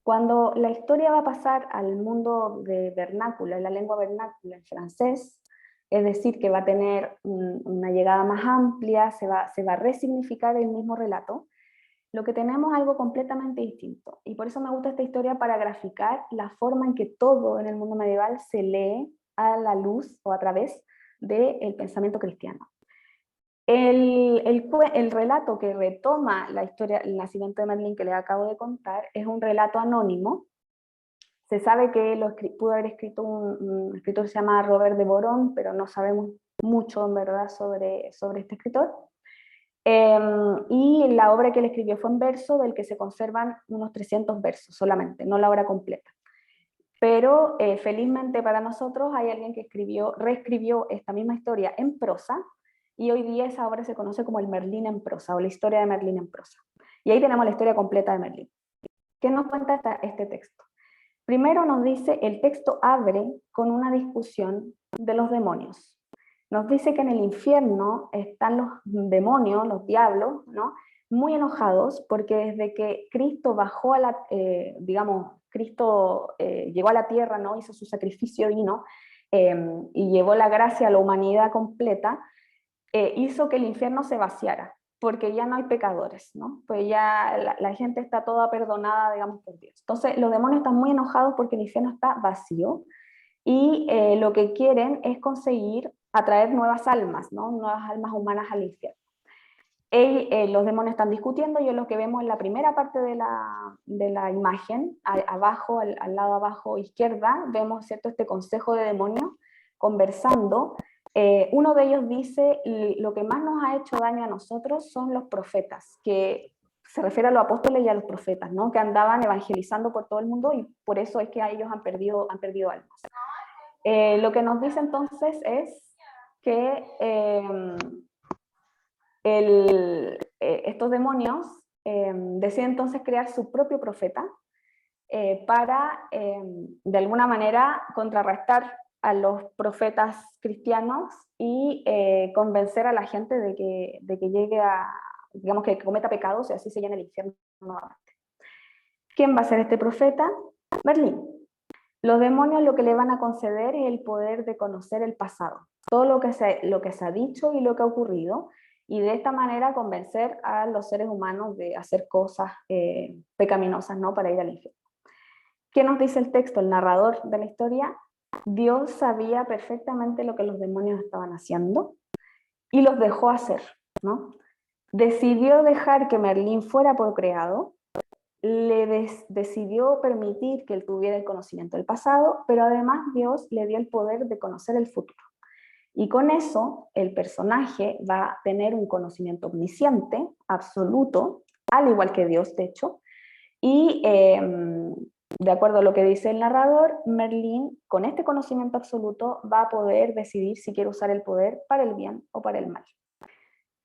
Cuando la historia va a pasar al mundo de vernácula, en la lengua vernácula, en francés, es decir, que va a tener una llegada más amplia, se va a resignificar el mismo relato, lo que tenemos es algo completamente distinto. Y por eso me gusta esta historia, para graficar la forma en que todo en el mundo medieval se lee a la luz o a través del pensamiento cristiano. El relato que retoma la historia, el nacimiento de Merlín, que les acabo de contar, es un relato anónimo. Se sabe que pudo haber escrito un escritor que se llama Robert de Boron, pero no sabemos mucho en verdad sobre este escritor. Y la obra que él escribió fue en verso, del que se conservan unos 300 versos solamente, no la obra completa. Pero felizmente para nosotros hay alguien que reescribió esta misma historia en prosa, y hoy día esa obra se conoce como el Merlín en prosa, o la historia de Merlín en prosa. Y ahí tenemos la historia completa de Merlín. ¿Qué nos cuenta este texto? Primero nos dice, el texto abre con una discusión de los demonios. Nos dice que en el infierno están los demonios, los diablos, ¿no? Muy enojados, porque desde que Cristo bajó Cristo llegó a la tierra, ¿no? Hizo su sacrificio divino, y llevó la gracia a la humanidad completa, hizo que el infierno se vaciara, porque ya no hay pecadores, ¿no? Pues ya la gente está toda perdonada, digamos, por Dios. Entonces los demonios están muy enojados porque el infierno está vacío, y lo que quieren es conseguir atraer nuevas almas, ¿no? Nuevas almas humanas al infierno. Los demonios están discutiendo, y lo que vemos en la primera parte de la imagen, abajo, al lado abajo izquierda, vemos, ¿cierto?, este consejo de demonios conversando. Uno de ellos dice, lo que más nos ha hecho daño a nosotros son los profetas, que se refiere a los apóstoles y a los profetas, ¿no?, que andaban evangelizando por todo el mundo, y por eso es que a ellos han perdido almas. Lo que nos dice entonces es que estos demonios deciden entonces crear su propio profeta, para de alguna manera contrarrestar a los profetas cristianos, y convencer a la gente de que llegue a, digamos, que cometa pecados y así se llene el infierno nuevamente. ¿Quién va a ser este profeta? Merlín. Los demonios lo que le van a conceder es el poder de conocer el pasado, todo lo que se ha dicho y lo que ha ocurrido, y de esta manera convencer a los seres humanos de hacer cosas pecaminosas, ¿no?, para ir al infierno. ¿Qué nos dice el texto? El narrador de la historia: Dios sabía perfectamente lo que los demonios estaban haciendo y los dejó hacer, ¿no? Decidió dejar que Merlín fuera procreado, decidió permitir que él tuviera el conocimiento del pasado, pero además Dios le dio el poder de conocer el futuro. Y con eso el personaje va a tener un conocimiento omnisciente, absoluto, al igual que Dios, de hecho, y de acuerdo a lo que dice el narrador, Merlín, con este conocimiento absoluto, va a poder decidir si quiere usar el poder para el bien o para el mal.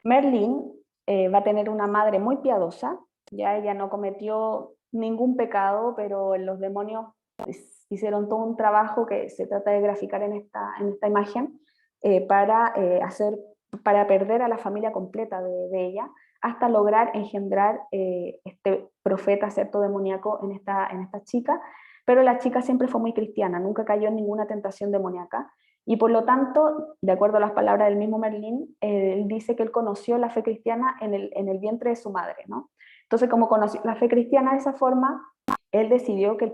Merlín va a tener una madre muy piadosa, ya ella no cometió ningún pecado, pero los demonios hicieron todo un trabajo que se trata de graficar en esta imagen, para perder a la familia completa de ella, hasta lograr engendrar este profeta, ¿cierto?, demoníaco en esta chica. Pero la chica siempre fue muy cristiana, nunca cayó en ninguna tentación demoníaca, y por lo tanto, de acuerdo a las palabras del mismo Merlín, él dice que él conoció la fe cristiana en el vientre de su madre, ¿no? Entonces, como conoció la fe cristiana de esa forma, él decidió que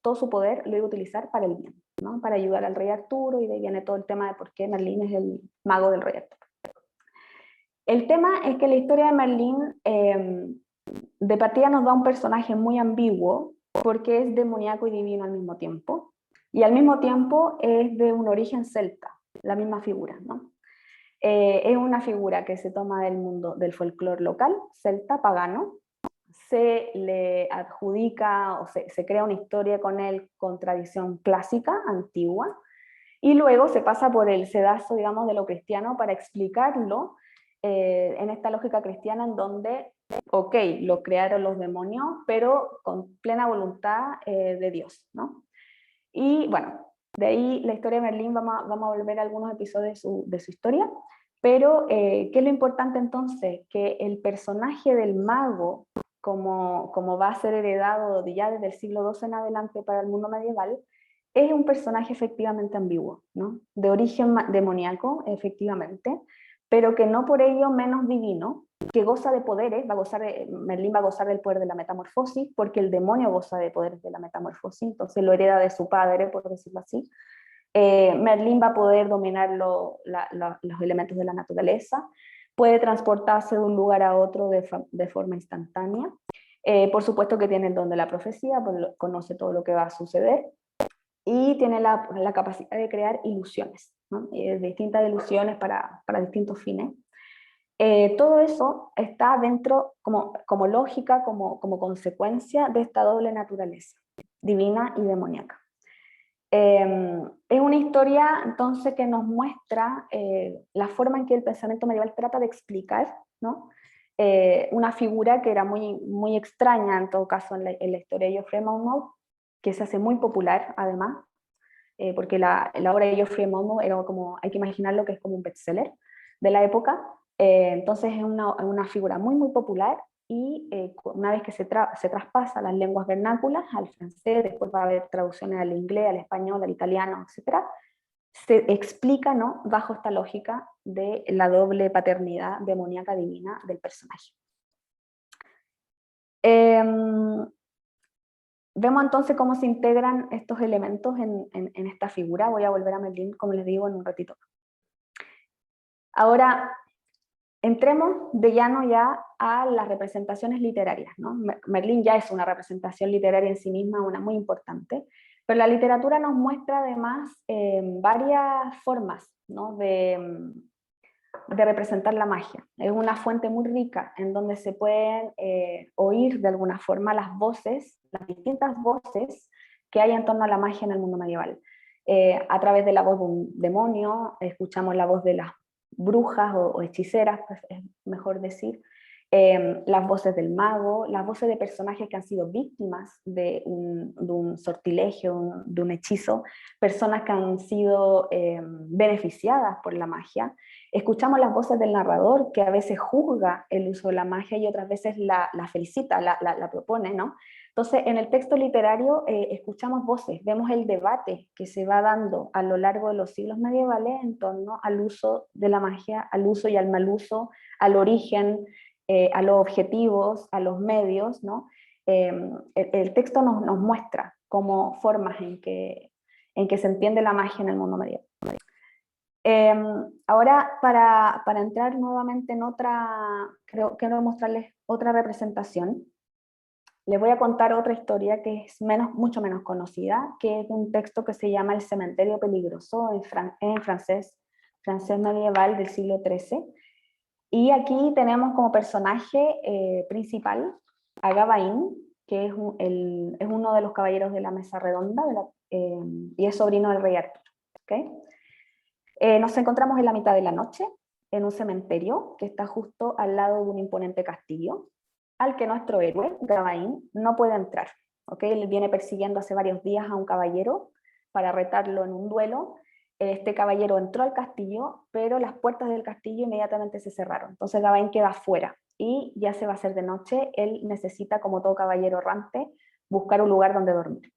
todo su poder lo iba a utilizar para el bien, ¿no?, para ayudar al rey Arturo, y de ahí viene todo el tema de por qué Merlín es el mago del rey Arturo. El tema es que la historia de Merlín de partida nos da un personaje muy ambiguo, porque es demoníaco y divino al mismo tiempo, y al mismo tiempo es de un origen celta, la misma figura, ¿no? Es una figura que se toma del mundo del folclore local, celta, pagano. Se le adjudica o se crea una historia con él con tradición clásica, antigua, Y luego se pasa por el sedazo, digamos, de lo cristiano para explicarlo en esta lógica cristiana en donde, ok, lo crearon los demonios, pero con plena voluntad de Dios, ¿no? Y bueno, de ahí la historia de Merlín, vamos a volver a algunos episodios de su historia, pero ¿qué es lo importante entonces? Que el personaje del mago, como va a ser heredado ya desde el siglo XII en adelante para el mundo medieval, es un personaje efectivamente ambiguo, ¿no? De origen demoníaco, efectivamente, pero que no por ello menos divino, que goza de poderes, Merlín va a gozar del poder de la metamorfosis, porque el demonio goza de poderes de la metamorfosis, entonces lo hereda de su padre, por decirlo así. Merlín va a poder dominar los elementos de la naturaleza, puede transportarse de un lugar a otro de forma instantánea. Por supuesto que tiene el don de la profecía, pues conoce todo lo que va a suceder, y tiene la capacidad de crear ilusiones, ¿no? Distintas ilusiones para distintos fines. Todo eso está dentro como lógica, como consecuencia de esta doble naturaleza, divina y demoníaca. Es una historia entonces que nos muestra la forma en que el pensamiento medieval trata de explicar, ¿no? Una figura que era muy extraña en todo caso en la historia de Geoffrey Monmouth, que se hace muy popular además, porque la obra de Geoffrey Monmouth era como, hay que imaginarlo que es como un bestseller de la época, entonces es una figura muy popular, y una vez que se traspasa las lenguas vernáculas al francés, después va a haber traducciones al inglés, al español, al italiano, etc., se explica, ¿no?, bajo esta lógica de la doble paternidad demoníaca divina del personaje. Vemos entonces cómo se integran estos elementos en esta figura. Voy a volver a Merlín, como les digo, en un ratito. Ahora, entremos de llano ya a las representaciones literarias, ¿no? Merlín ya es una representación literaria en sí misma, una muy importante, pero la literatura nos muestra además varias formas, ¿no?, de representar la magia. Es una fuente muy rica en donde se pueden oír de alguna forma las voces, las distintas voces que hay en torno a la magia en el mundo medieval. A través de la voz de un demonio, escuchamos la voz de las brujas o hechiceras, pues es mejor decir, las voces del mago, las voces de personajes que han sido víctimas de un sortilegio, de un hechizo, personas que han sido beneficiadas por la magia. Escuchamos las voces del narrador, que a veces juzga el uso de la magia y otras veces la felicita, la propone, ¿no? Entonces, en el texto literario escuchamos voces, vemos el debate que se va dando a lo largo de los siglos medievales en torno al uso de la magia, al uso y al mal uso, al origen, a los objetivos, a los medios, ¿no? El texto nos muestra como formas en que se entiende la magia en el mundo medieval. Ahora, para entrar nuevamente en quiero mostrarles otra representación. Les voy a contar otra historia que es mucho menos conocida, que es un texto que se llama El cementerio peligroso, en francés medieval del siglo XIII. Y aquí tenemos como personaje principal a Gawain, que es uno de los caballeros de la mesa redonda y es sobrino del rey Arturo. ¿Okay? Nos encontramos en la mitad de la noche, en un cementerio que está justo al lado de un imponente castillo, al que nuestro héroe, Gawain, no puede entrar. ¿Okay? Él viene persiguiendo hace varios días a un caballero para retarlo en un duelo. Este caballero entró al castillo, pero las puertas del castillo inmediatamente se cerraron. Entonces Gawain queda afuera y ya se va a hacer de noche. Él necesita, como todo caballero errante, buscar un lugar donde dormir.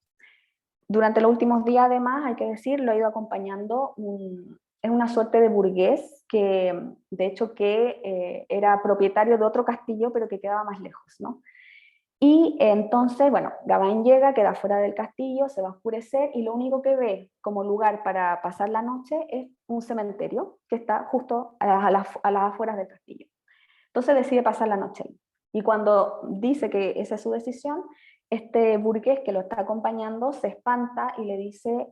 Durante los últimos días, además, hay que decir, lo ha ido acompañando es una suerte de burgués que, de hecho, era propietario de otro castillo, pero que quedaba más lejos, ¿no? Y entonces, bueno, Gawain llega, queda fuera del castillo, se va a oscurecer, y lo único que ve como lugar para pasar la noche es un cementerio que está justo a las afueras del castillo. Entonces decide pasar la noche ahí. Y cuando dice que esa es su decisión, este burgués que lo está acompañando se espanta y le dice,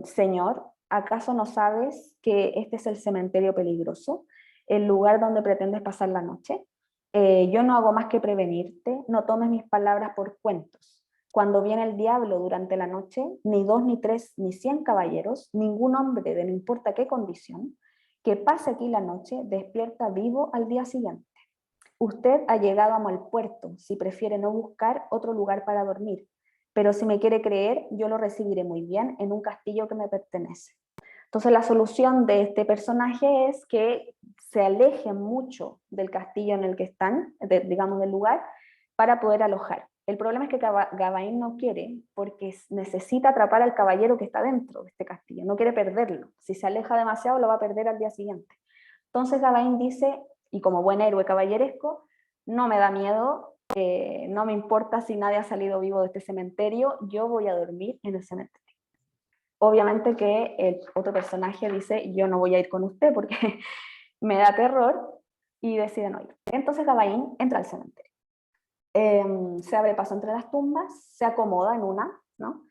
señor, ¿acaso no sabes que este es el cementerio peligroso, el lugar donde pretendes pasar la noche? Yo no hago más que prevenirte, no tomes mis palabras por cuentos. cuando viene el diablo durante la noche, ni 2, ni 3, ni 100 caballeros, ningún hombre de no importa qué condición, que pase aquí la noche, despierta vivo al día siguiente. Usted ha llegado a mal puerto, si prefiere no buscar otro lugar para dormir, pero si me quiere creer, yo lo recibiré muy bien en un castillo que me pertenece. Entonces la solución de este personaje es que se alejen mucho del castillo en el que están, digamos del lugar, para poder alojar. El problema es que Gawain no quiere, porque necesita atrapar al caballero que está dentro de este castillo, no quiere perderlo. Si se aleja demasiado lo va a perder al día siguiente. Entonces Gawain dice, y como buen héroe caballeresco, no me da miedo, no me importa si nadie ha salido vivo de este cementerio, yo voy a dormir en el cementerio. Obviamente que el otro personaje dice, yo no voy a ir con usted porque me da terror, y decide no ir. Entonces Gawain entra al cementerio. Se abre paso entre las tumbas, se acomoda en una, ¿no?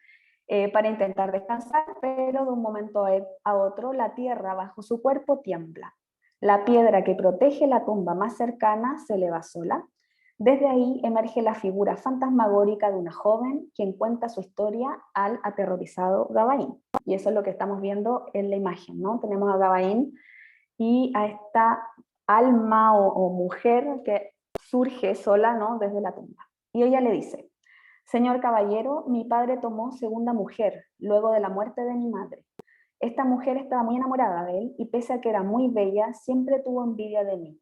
Para intentar descansar, pero de un momento a otro la tierra bajo su cuerpo tiembla. La piedra que protege la tumba más cercana se eleva sola. Desde ahí emerge la figura fantasmagórica de una joven quien cuenta su historia al aterrorizado Gawain. Y eso es lo que estamos viendo en la imagen, ¿no? Tenemos a Gawain y a esta alma o mujer que surge sola, ¿no? Desde la tumba. Y ella le dice, señor caballero, mi padre tomó segunda mujer luego de la muerte de mi madre. Esta mujer estaba muy enamorada de él y pese a que era muy bella, siempre tuvo envidia de mí.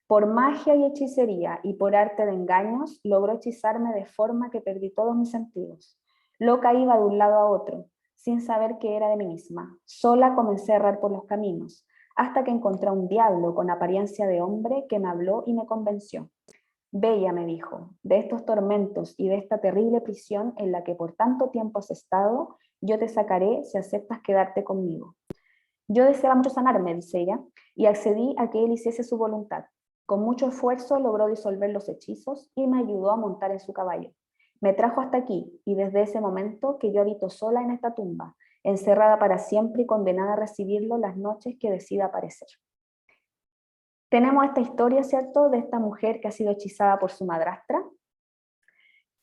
Por magia y hechicería y por arte de engaños, logró hechizarme de forma que perdí todos mis sentidos. Loca iba de un lado a otro, sin saber qué era de mí misma. Sola comencé a errar por los caminos, hasta que encontré a un diablo con apariencia de hombre que me habló y me convenció. Bella, me dijo, de estos tormentos y de esta terrible prisión en la que por tanto tiempo has estado, yo te sacaré si aceptas quedarte conmigo. Yo deseaba mucho sanarme, dice ella, y accedí a que él hiciese su voluntad. Con mucho esfuerzo logró disolver los hechizos y me ayudó a montar en su caballo. Me trajo hasta aquí, y desde ese momento que yo habito sola en esta tumba, encerrada para siempre y condenada a recibirlo las noches que decida aparecer. Tenemos esta historia, ¿cierto?, de esta mujer que ha sido hechizada por su madrastra,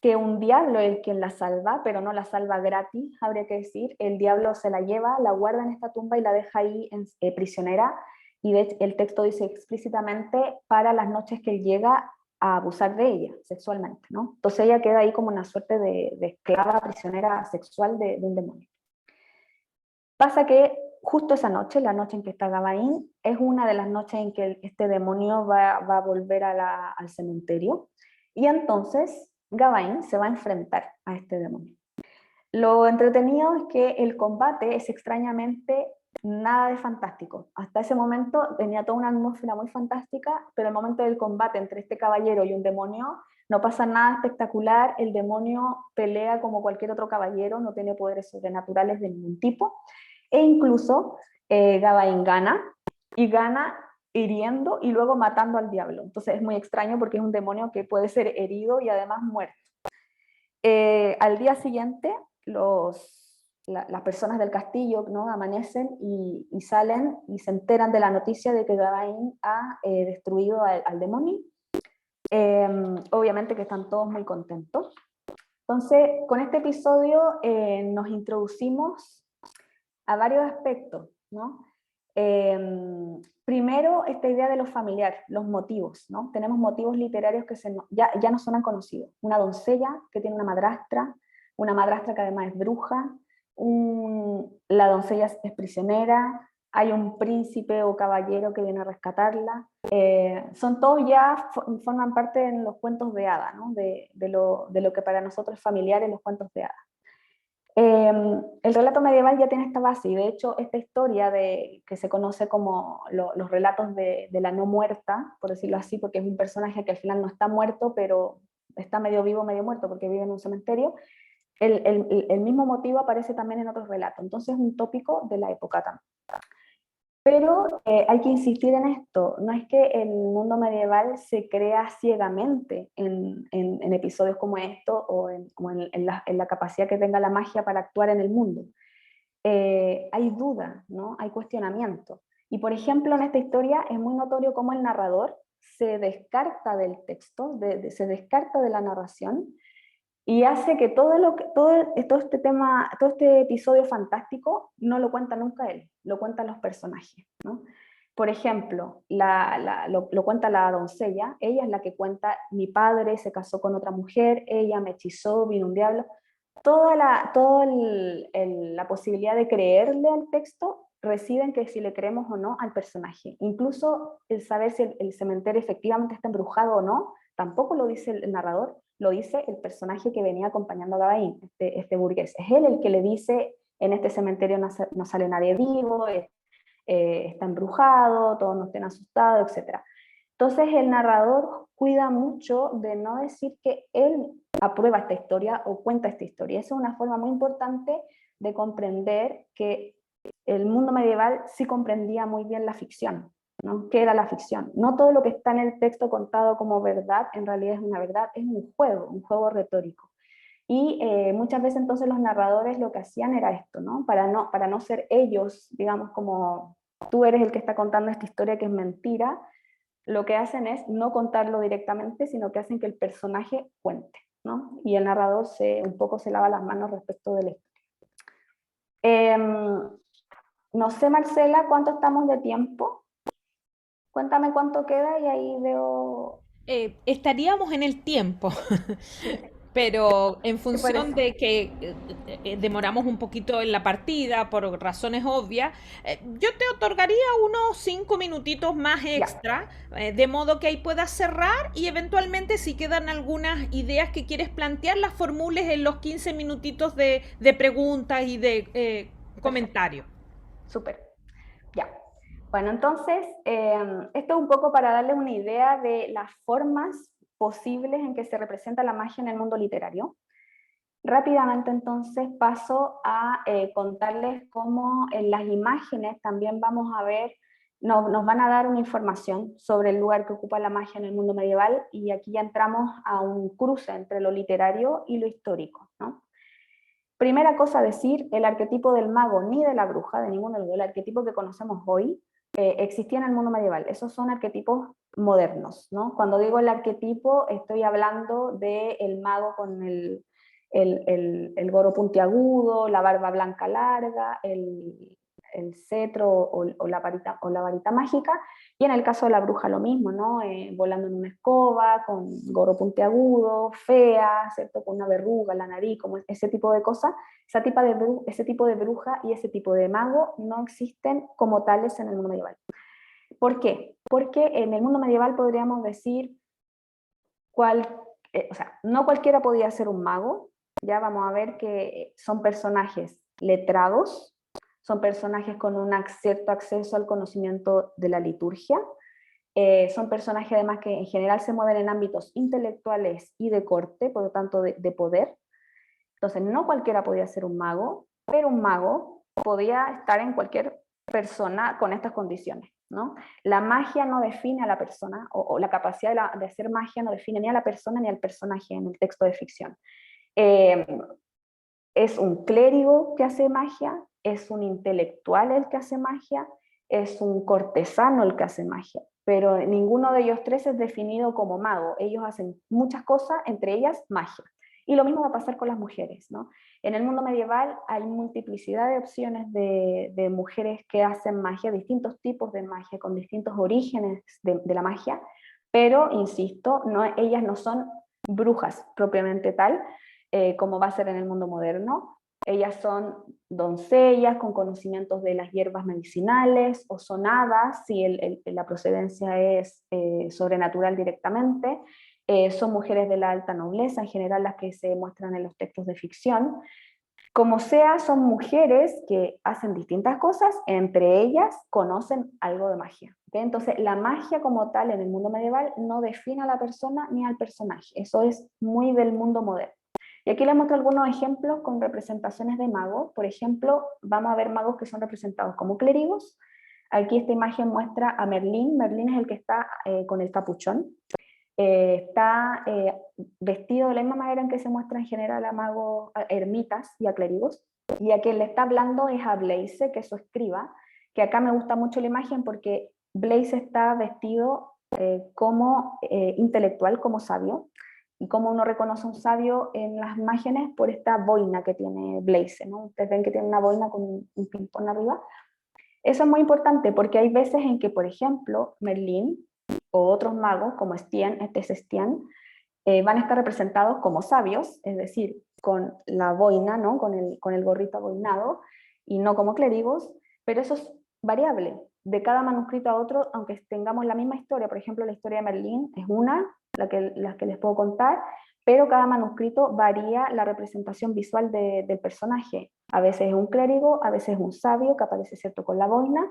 que un diablo es el quien la salva, pero no la salva gratis, habría que decir. El diablo se la lleva, la guarda en esta tumba y la deja ahí prisionera, y de hecho, el texto dice explícitamente para las noches que él llega a abusar de ella sexualmente, ¿no? Entonces ella queda ahí como una suerte de esclava, prisionera sexual de un demonio. Pasa que justo esa noche, la noche en que está Gawain, es una de las noches en que este demonio va a volver al cementerio, y entonces Gawain se va a enfrentar a este demonio. Lo entretenido es que el combate es extrañamente nada de fantástico. Hasta ese momento tenía toda una atmósfera muy fantástica, pero el momento del combate entre este caballero y un demonio no pasa nada espectacular. El demonio pelea como cualquier otro caballero, no tiene poderes sobrenaturales de ningún tipo, e incluso Gawain gana, y gana hiriendo y luego matando al diablo. Entonces es muy extraño porque es un demonio que puede ser herido y además muerto. Al día siguiente, las personas del castillo, ¿no?, amanecen y salen y se enteran de la noticia de que Gawain ha destruido al demonio. Obviamente que están todos muy contentos. Entonces, con este episodio nos introducimos a varios aspectos, ¿no? Primero, esta idea de lo familiar, los motivos, ¿no? Tenemos motivos literarios que ya no son conocidos. Una doncella que tiene una madrastra que además es bruja, la doncella es prisionera, hay un príncipe o caballero que viene a rescatarla. Son todos ya, forman parte de los cuentos de hadas, ¿no? de lo que para nosotros es familiar en los cuentos de hadas. El relato medieval ya tiene esta base, y de hecho esta historia que se conoce como los relatos de la no muerta, por decirlo así, porque es un personaje que al final no está muerto, pero está medio vivo, medio muerto, porque vive en un cementerio. El mismo motivo aparece también en otros relatos, entonces es un tópico de la época también. Pero hay que insistir en esto, no es que el mundo medieval se crea ciegamente en episodios como esto, o en la capacidad que tenga la magia para actuar en el mundo. Hay duda, ¿no? Hay cuestionamiento. Y por ejemplo, en esta historia es muy notorio cómo el narrador se descarta del texto, se descarta de la narración, Y hace que todo este tema, todo este episodio fantástico no lo cuenta nunca él, lo cuentan los personajes, ¿no? Por ejemplo, lo cuenta la doncella, ella es la que cuenta, mi padre se casó con otra mujer, ella me hechizó, vino un diablo. La posibilidad de creerle al texto reside en que si le creemos o no al personaje. Incluso el saber si el cementerio efectivamente está embrujado o no, tampoco lo dice el narrador, lo dice el personaje que venía acompañando a Gawain, este burgués. Es él el que le dice, en este cementerio no sale nadie vivo, está embrujado, todos nos estén asustados, etc. Entonces el narrador cuida mucho de no decir que él aprueba esta historia o cuenta esta historia. Esa es una forma muy importante de comprender que el mundo medieval sí comprendía muy bien la ficción, ¿no? ¿Qué era la ficción? No todo lo que está en el texto contado como verdad en realidad es una verdad, es un juego retórico. Y muchas veces entonces los narradores lo que hacían era esto, ¿no? Para no ser ellos, digamos, como tú eres el que está contando esta historia que es mentira, lo que hacen es no contarlo directamente, sino que hacen que el personaje cuente, ¿no? Y el narrador un poco se lava las manos respecto de esto. No sé, Marcela, ¿cuánto estamos de tiempo? Cuéntame cuánto queda y ahí veo... Estaríamos en el tiempo, pero en Sí, por función eso. de que demoramos un poquito en la partida por razones obvias, yo te otorgaría unos 5 minutitos más Ya, extra, de modo que ahí puedas cerrar y eventualmente si quedan algunas ideas que quieres plantear, las formules en los 15 minutitos de preguntas y de perfecto, comentarios. súper. Ya. Bueno, entonces, esto es un poco para darles una idea de las formas posibles en que se representa la magia en el mundo literario. Rápidamente entonces paso a contarles cómo en las imágenes también vamos a ver, nos van a dar una información sobre el lugar que ocupa la magia en el mundo medieval y aquí ya entramos a un cruce entre lo literario y lo histórico, ¿no? Primera cosa a decir, el arquetipo del mago ni de la bruja, de ninguno de los arquetipos que conocemos hoy, existía en el mundo medieval. Esos son arquetipos modernos, ¿no? Cuando digo el arquetipo, estoy hablando del mago con el gorro puntiagudo, la barba blanca larga, el cetro o la varita mágica, y en el caso de la bruja lo mismo, ¿no? Volando en una escoba, con gorro puntiagudo, fea, ¿cierto? Con una verruga en la nariz, como ese tipo de cosas. Ese tipo de bruja y ese tipo de mago no existen como tales en el mundo medieval. ¿Por qué? Porque en el mundo medieval podríamos decir, o sea, no cualquiera podía ser un mago, ya vamos a ver que son personajes letrados, son personajes con un cierto acceso al conocimiento de la liturgia, son personajes además que en general se mueven en ámbitos intelectuales y de corte, por lo tanto de poder. Entonces no cualquiera podía ser un mago, pero un mago podía estar en cualquier persona con estas condiciones, ¿no? La magia no define a la persona, o la capacidad de hacer magia no define ni a la persona ni al personaje en el texto de ficción. Eh, es un clérigo que hace magia, es un intelectual el que hace magia, es un cortesano el que hace magia, pero ninguno de ellos tres es definido como mago. Ellos hacen muchas cosas, entre ellas magia. Y lo mismo va a pasar con las mujeres, ¿no? En el mundo medieval hay multiplicidad de opciones de mujeres que hacen magia, distintos tipos de magia, con distintos orígenes de la magia, pero, insisto, ellas no son brujas propiamente tal, como va a ser en el mundo moderno. Ellas son doncellas con conocimientos de las hierbas medicinales, o son hadas, si la procedencia es sobrenatural directamente. Son mujeres de la alta nobleza, en general las que se muestran en los textos de ficción. Como sea, son mujeres que hacen distintas cosas, entre ellas conocen algo de magia. ¿Okay? Entonces, la magia como tal en el mundo medieval no define a la persona ni al personaje. Eso es muy del mundo moderno. Y aquí les muestro algunos ejemplos con representaciones de magos. Por ejemplo, vamos a ver magos que son representados como clérigos. Aquí esta imagen muestra a Merlín. Merlín es el que está con el capuchón. Está vestido de la misma manera en que se muestra en general a magos, a ermitas y a clérigos. Y a quien le está hablando es a Blaise, que es su escriba, que acá me gusta mucho la imagen porque Blaise está vestido como intelectual, como sabio, y cómo uno reconoce un sabio en las imágenes por esta boina que tiene Blaise, ¿no? Ustedes ven que tiene una boina con un ping-pong arriba. Eso es muy importante porque hay veces en que, por ejemplo, Merlín o otros magos como Estienne, este es Estienne, van a estar representados como sabios, es decir, con la boina, ¿no? con el gorrito aboinado, y no como clérigos, pero eso es variable de cada manuscrito a otro, aunque tengamos la misma historia. Por ejemplo, la historia de Merlín es una, la que les puedo contar, pero cada manuscrito varía la representación visual del personaje. A veces es un clérigo, a veces es un sabio que aparece, ¿cierto?, con la boina,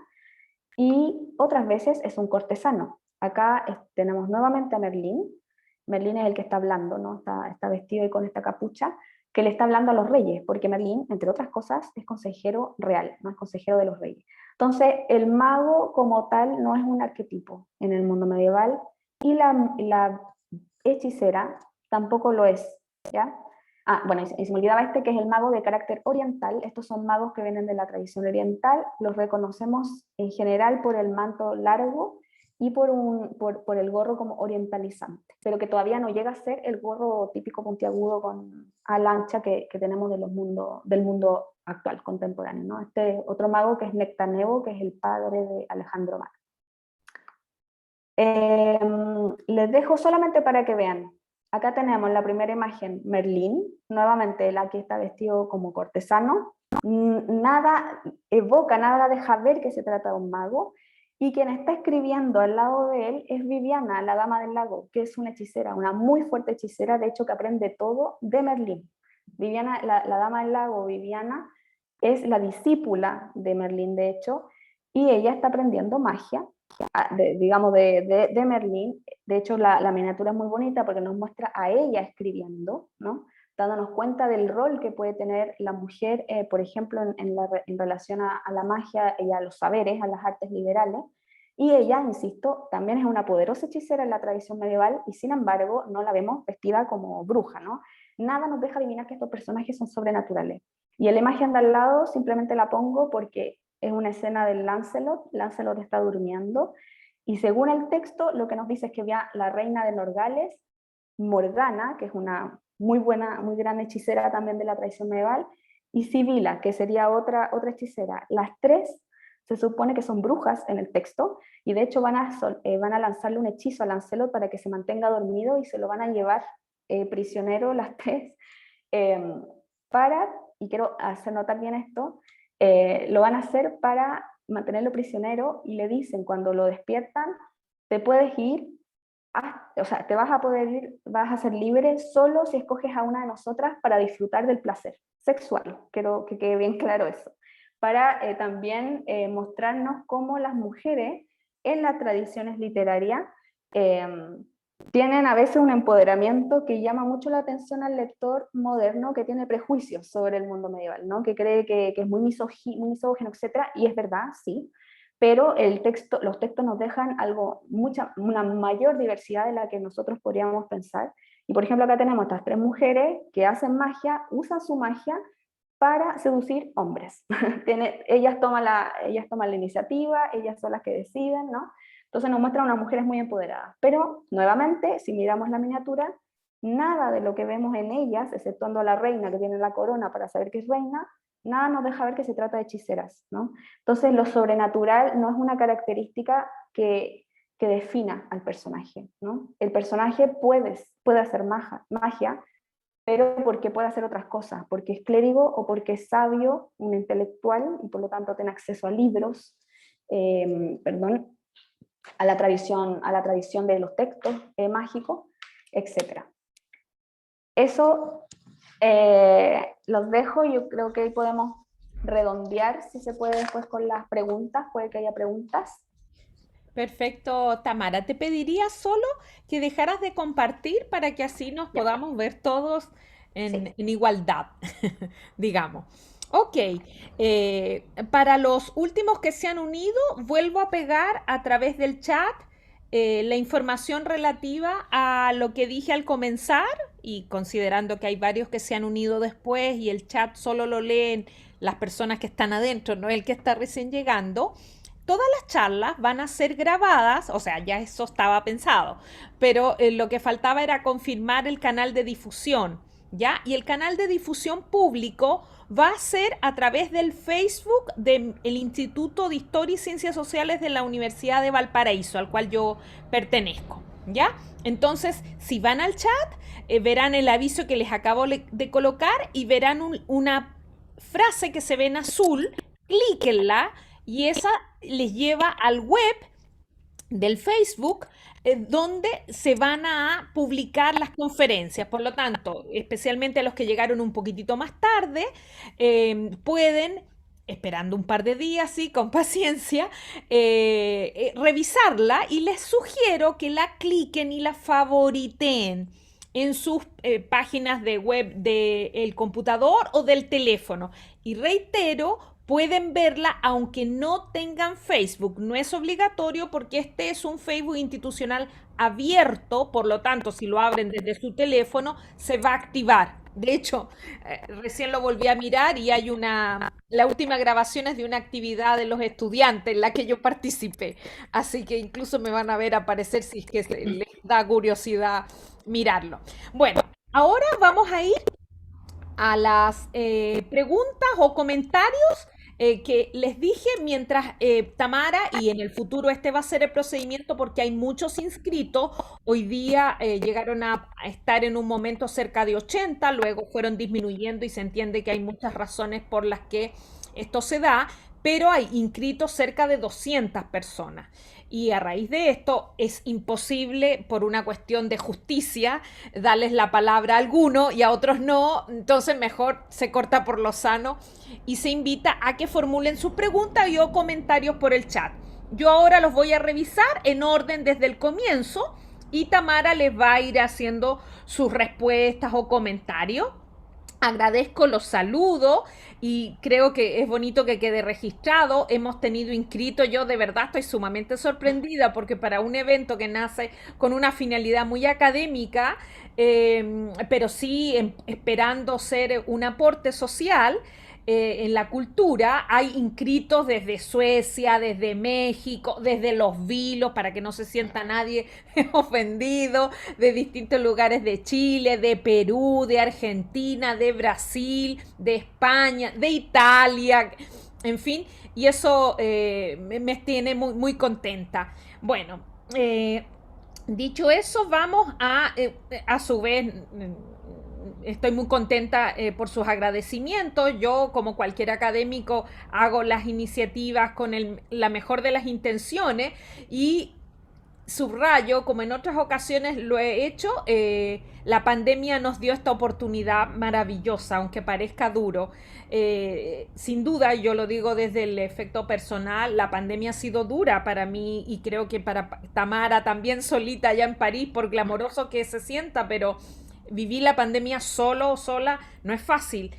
y otras veces es un cortesano. Acá tenemos nuevamente a Merlín. Merlín es el que está hablando, ¿no? Está vestido y con esta capucha, que le está hablando a los reyes, porque Merlín, entre otras cosas, es consejero real, no es consejero de los reyes. Entonces, el mago como tal no es un arquetipo en el mundo medieval, y la hechicera tampoco lo es, ¿ya? Ah, bueno, y se me olvidaba este, que es el mago de carácter oriental. Estos son magos que vienen de la tradición oriental, los reconocemos en general por el manto largo y por el gorro como orientalizante, pero que todavía no llega a ser el gorro típico puntiagudo con ala ancha que tenemos del mundo actual, contemporáneo, ¿no? Este otro mago que es Nectanebo, que es el padre de Alejandro Magno. Les dejo solamente para que vean. Acá tenemos la primera imagen, Merlín, nuevamente él aquí está vestido como cortesano, nada evoca, nada deja ver que se trata de un mago, y quien está escribiendo al lado de él es Viviana, la dama del lago, que es una hechicera, una muy fuerte hechicera, de hecho que aprende todo de Merlín. Viviana, la dama del lago, Viviana, es la discípula de Merlín, de hecho, y ella está aprendiendo magia, digamos, de Merlín. De hecho, la miniatura es muy bonita porque nos muestra a ella escribiendo, ¿no? Dándonos cuenta del rol que puede tener la mujer, por ejemplo, en relación a la magia y a los saberes, a las artes liberales. Y ella, insisto, también es una poderosa hechicera en la tradición medieval, y sin embargo no la vemos vestida como bruja, ¿no? Nada nos deja adivinar que estos personajes son sobrenaturales. Y en la imagen de al lado simplemente la pongo porque es una escena del Lancelot. Lancelot está durmiendo, y según el texto lo que nos dice es que había la reina de Norgales, Morgana, que es una muy buena, muy gran hechicera también de la tradición medieval, y Sibila, que sería otra hechicera. Las tres se supone que son brujas en el texto, y de hecho van a lanzarle un hechizo a Lancelot para que se mantenga dormido, y se lo van a llevar prisionero las tres, eh, y quiero hacer notar bien esto, lo van a hacer para mantenerlo prisionero, y le dicen cuando lo despiertan, te puedes ir, o sea, te vas a poder ir, vas a ser libre solo si escoges a una de nosotras para disfrutar del placer sexual. Quiero que quede bien claro eso, para también mostrarnos cómo las mujeres en las tradiciones literarias eh, tienen a veces un empoderamiento que llama mucho la atención al lector moderno, que tiene prejuicios sobre el mundo medieval, ¿no? Que cree que es muy misógino, etc. Y es verdad, sí, pero los textos nos dejan una mayor diversidad de la que nosotros podríamos pensar. Y por ejemplo, acá tenemos estas tres mujeres que hacen magia, usan su magia para seducir hombres. ellas toman la iniciativa, ellas son las que deciden, ¿no? Entonces nos muestran unas mujeres muy empoderadas. Pero, nuevamente, si miramos la miniatura, nada de lo que vemos en ellas, exceptuando a la reina que tiene la corona para saber que es reina, nada nos deja ver que se trata de hechiceras, ¿no? Entonces lo sobrenatural no es una característica que defina al personaje, ¿no? El personaje puede hacer magia, pero porque puede hacer otras cosas, porque es clérigo o porque es sabio, un intelectual, y por lo tanto tiene acceso a libros, a la tradición de los textos mágicos, etc. Eso los dejo. Yo creo que ahí podemos redondear, si se puede, después con las preguntas, puede que haya preguntas. Perfecto, Tamara. Te pediría solo que dejaras de compartir para que así nos Ya, podamos ver todos sí. en igualdad, digamos. Ok, para los últimos que se han unido, vuelvo a pegar a través del chat la información relativa a lo que dije al comenzar, y considerando que hay varios que se han unido después y el chat solo lo leen las personas que están adentro, no el que está recién llegando. Todas las charlas van a ser grabadas, o sea, ya eso estaba pensado, pero lo que faltaba era confirmar el canal de difusión, ¿ya? Y el canal de difusión público va a ser a través del Facebook del Instituto de Historia y Ciencias Sociales de la Universidad de Valparaíso, al cual yo pertenezco, ¿ya? Entonces, si van al chat, verán el aviso que les acabo de colocar y verán una frase que se ve en azul, clíquenla y esa les lleva al web del Facebook donde se van a publicar las conferencias. Por lo tanto, especialmente a los que llegaron un poquitito más tarde, pueden, esperando un par de días, sí, con paciencia, revisarla y les sugiero que la cliquen y la favoriten en sus páginas de web del computador o del teléfono. Y reitero, pueden verla aunque no tengan Facebook. No es obligatorio porque este es un Facebook institucional abierto, por lo tanto, si lo abren desde su teléfono, se va a activar. De hecho, recién lo volví a mirar y hay la última grabación es de una actividad de los estudiantes en la que yo participé. Así que incluso me van a ver aparecer si es que les da curiosidad mirarlo. Bueno, ahora vamos a ir a las preguntas o comentarios que les dije mientras Tamara, y en el futuro este va a ser el procedimiento porque hay muchos inscritos, hoy día llegaron a estar en un momento cerca de 80, luego fueron disminuyendo y se entiende que hay muchas razones por las que esto se da, pero hay inscritos cerca de 200 personas. Y a raíz de esto es imposible, por una cuestión de justicia, darles la palabra a alguno y a otros no, entonces mejor se corta por lo sano y se invita a que formulen sus preguntas y o comentarios por el chat. Yo ahora los voy a revisar en orden desde el comienzo y Tamara les va a ir haciendo sus respuestas o comentarios. Agradezco los saludos y creo que es bonito que quede registrado. Hemos tenido inscrito, yo de verdad estoy sumamente sorprendida porque para un evento que nace con una finalidad muy académica, pero sí esperando ser un aporte social, en la cultura, hay inscritos desde Suecia, desde México, desde Los Vilos, para que no se sienta nadie ofendido, de distintos lugares de Chile, de Perú, de Argentina, de Brasil, de España, de Italia, en fin, y eso me tiene muy, muy contenta. Bueno, dicho eso, vamos a su vez, estoy muy contenta por sus agradecimientos. Yo, como cualquier académico, hago las iniciativas con la mejor de las intenciones y subrayo, como en otras ocasiones lo he hecho, la pandemia nos dio esta oportunidad maravillosa, aunque parezca duro. Sin duda, yo lo digo desde el efecto personal, la pandemia ha sido dura para mí y creo que para Tamara también solita allá en París, por glamoroso que se sienta, pero vivir la pandemia solo o sola no es fácil.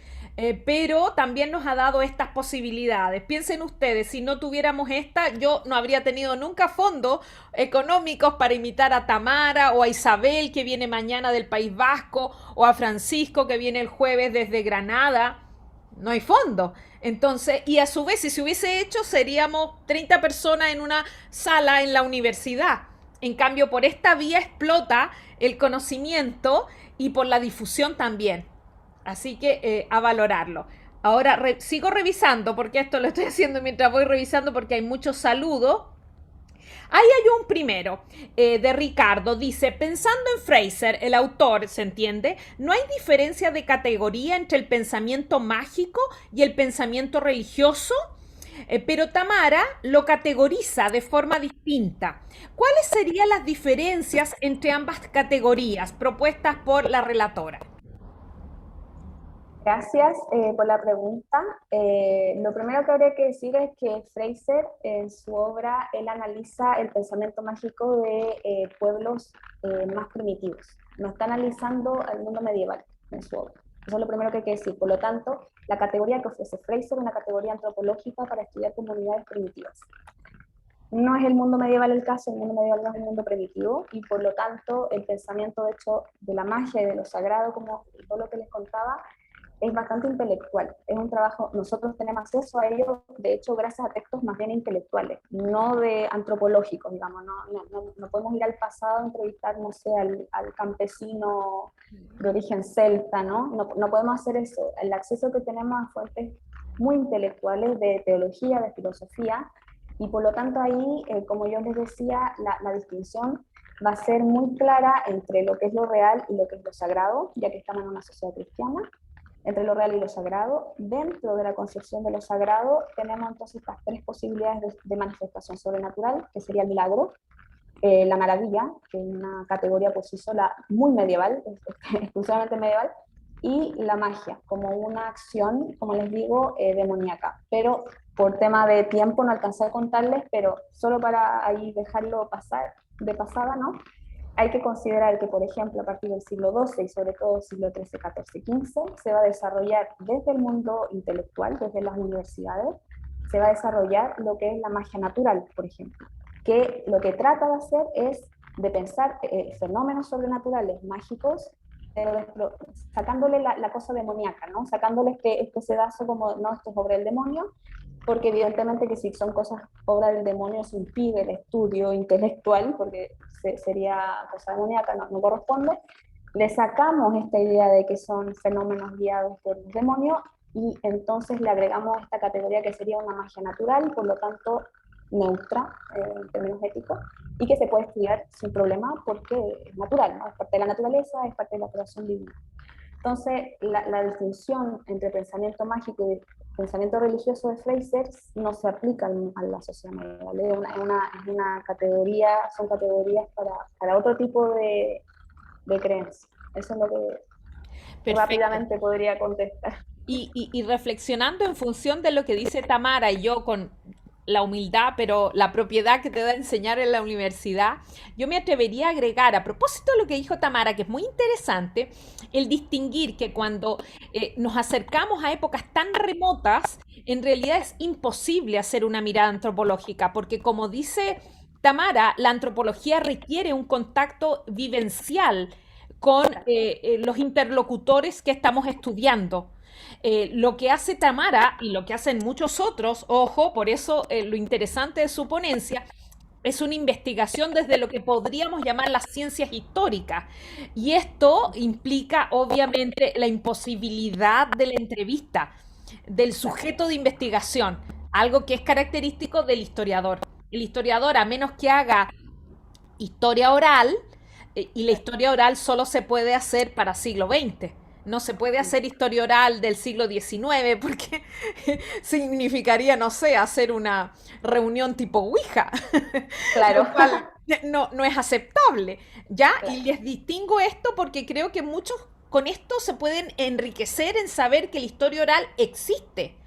Pero también nos ha dado estas posibilidades. Piensen ustedes, si no tuviéramos esta, yo no habría tenido nunca fondos económicos para invitar a Tamara o a Isabel, que viene mañana del País Vasco, o a Francisco, que viene el jueves desde Granada. No hay fondo. Entonces, y a su vez, si se hubiese hecho, seríamos 30 personas en una sala en la universidad. En cambio, por esta vía explota el conocimiento y por la difusión también. Así que a valorarlo. Ahora sigo revisando, porque esto lo estoy haciendo mientras voy revisando, porque hay muchos saludos. Ahí hay un primero de Ricardo. Dice, pensando en Fraser, el autor, ¿se entiende? ¿No hay diferencia de categoría entre el pensamiento mágico y el pensamiento religioso? Pero Tamara lo categoriza de forma distinta. ¿Cuáles serían las diferencias entre ambas categorías propuestas por la relatora? Gracias por la pregunta. Lo primero que habría que decir es que Fraser, en su obra, él analiza el pensamiento mágico de pueblos más primitivos. No está analizando el mundo medieval en su obra. Eso es lo primero que hay que decir. Por lo tanto, la categoría que ofrece Fraser es una categoría antropológica para estudiar comunidades primitivas. No es el mundo medieval el caso, el mundo medieval no es un mundo primitivo, y por lo tanto el pensamiento, de hecho, de la magia y de lo sagrado, como todo lo que les contaba, es bastante intelectual, es un trabajo, nosotros tenemos acceso a ello, de hecho, gracias a textos más bien intelectuales, no de antropológicos, digamos, no podemos ir al pasado a entrevistar, no sé, al campesino de origen celta, ¿no? Podemos hacer eso, el acceso que tenemos a fuentes muy intelectuales de teología, de filosofía, y por lo tanto ahí, como yo les decía, la distinción va a ser muy clara entre lo que es lo real y lo que es lo sagrado, ya que estamos en una sociedad cristiana, entre lo real y lo sagrado. Dentro de la concepción de lo sagrado tenemos entonces estas tres posibilidades de manifestación sobrenatural, que sería el milagro, la maravilla, que es una categoría por sí sola muy medieval, exclusivamente medieval, y la magia, como una acción, como les digo, demoníaca. Pero por tema de tiempo no alcancé a contarles, pero solo para ahí dejarlo pasar, de pasada, ¿no? Hay que considerar que, por ejemplo, a partir del siglo XII y sobre todo el siglo XIII, XIV, XV, se va a desarrollar desde el mundo intelectual, desde las universidades, se va a desarrollar lo que es la magia natural, por ejemplo, que lo que trata de hacer es de pensar fenómenos sobrenaturales, mágicos, pero sacándole la cosa demoníaca, ¿no? Sacándole este sedazo como, no, esto es obra del demonio, porque evidentemente que si son cosas obra del demonio se impide el estudio intelectual, porque sería cosa demoníaca, no corresponde. Le sacamos esta idea de que son fenómenos guiados por el demonio y entonces le agregamos esta categoría que sería una magia natural, por lo tanto neutra en términos éticos, y que se puede estudiar sin problema porque es natural, ¿no? Es parte de la naturaleza, es parte de la creación divina. Entonces, la distinción entre pensamiento mágico y pensamiento religioso de Fraser no se aplica a la sociedad medieval. Es una categoría, son categorías para otro tipo de creencias. Eso es lo que Perfecto. rápidamente podría contestar. Y reflexionando en función de lo que dice Tamara y yo con la humildad, pero la propiedad que te da enseñar en la universidad, yo me atrevería a agregar, a propósito de lo que dijo Tamara, que es muy interesante, el distinguir que cuando nos acercamos a épocas tan remotas, en realidad es imposible hacer una mirada antropológica, porque como dice Tamara, la antropología requiere un contacto vivencial con los interlocutores que estamos estudiando. Lo que hace Tamara y lo que hacen muchos otros, ojo, por eso lo interesante de su ponencia es una investigación desde lo que podríamos llamar las ciencias históricas. Y esto implica, obviamente, la imposibilidad de la entrevista, del sujeto de investigación, algo que es característico del historiador. El historiador, a menos que haga historia oral, y la historia oral solo se puede hacer para siglo XX. No se puede hacer historia oral del siglo XIX porque significaría, no sé, hacer una reunión tipo Ouija, Claro, lo cual no es aceptable, ¿ya? Y claro. les distingo esto porque creo que muchos con esto se pueden enriquecer en saber que la historia oral existe,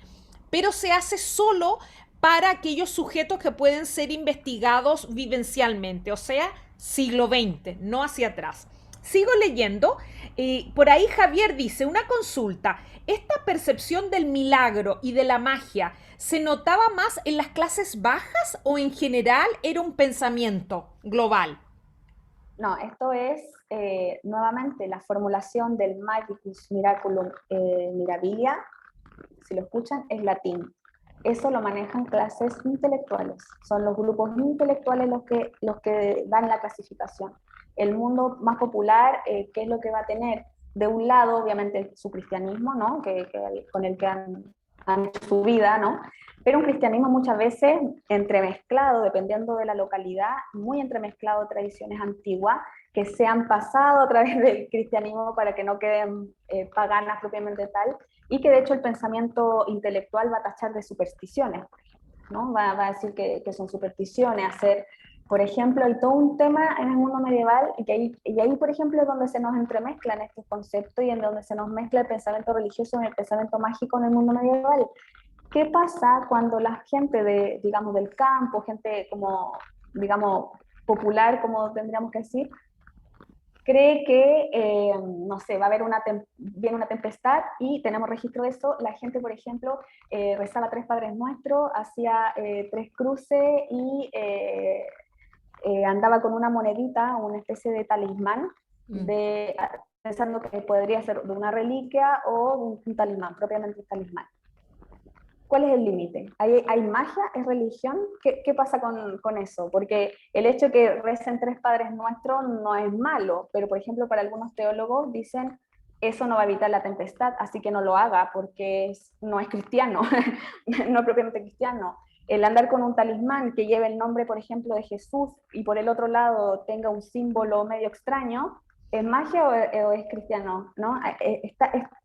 pero se hace solo para aquellos sujetos que pueden ser investigados vivencialmente, o sea, siglo XX, no hacia atrás. Sigo leyendo. Por ahí Javier dice, una consulta, ¿esta percepción del milagro y de la magia se notaba más en las clases bajas o en general era un pensamiento global? No, esto es nuevamente la formulación del Magicus Miraculum Mirabilia, si lo escuchan, es latín. Eso lo manejan clases intelectuales. Son los grupos intelectuales los que dan la clasificación. El mundo más popular, ¿qué es lo que va a tener? De un lado, obviamente, su cristianismo, ¿no? Con el que han hecho su vida, ¿no? Pero un cristianismo muchas veces entremezclado, dependiendo de la localidad, muy entremezclado de tradiciones antiguas que se han pasado a través del cristianismo para que no queden paganas propiamente tal, y que de hecho el pensamiento intelectual va a tachar de supersticiones, ¿no? Va a decir que son supersticiones, hacer, por ejemplo, hay todo un tema en el mundo medieval, y ahí, por ejemplo, es donde se nos entremezclan estos conceptos y en donde se nos mezcla el pensamiento religioso con el pensamiento mágico en el mundo medieval. ¿Qué pasa cuando la gente digamos, del campo, gente como, digamos, popular, como tendríamos que decir, cree que, no sé, va a haber viene una tempestad y tenemos registro de eso? La gente, por ejemplo, rezaba tres Padres Nuestros, hacía tres cruces y andaba con una monedita, una especie de talismán, Mm. pensando que podría ser de una reliquia o un talismán, propiamente un talismán. ¿Cuál es el límite? ¿Hay magia? ¿Es religión? ¿Qué pasa con eso? Porque el hecho de que recen tres Padres Nuestros no es malo, pero por ejemplo para algunos teólogos dicen eso no va a evitar la tempestad, así que no lo haga porque no es cristiano, no es propiamente cristiano. El andar con un talismán que lleve el nombre, por ejemplo, de Jesús y por el otro lado tenga un símbolo medio extraño, ¿es magia o es cristiano? ¿No?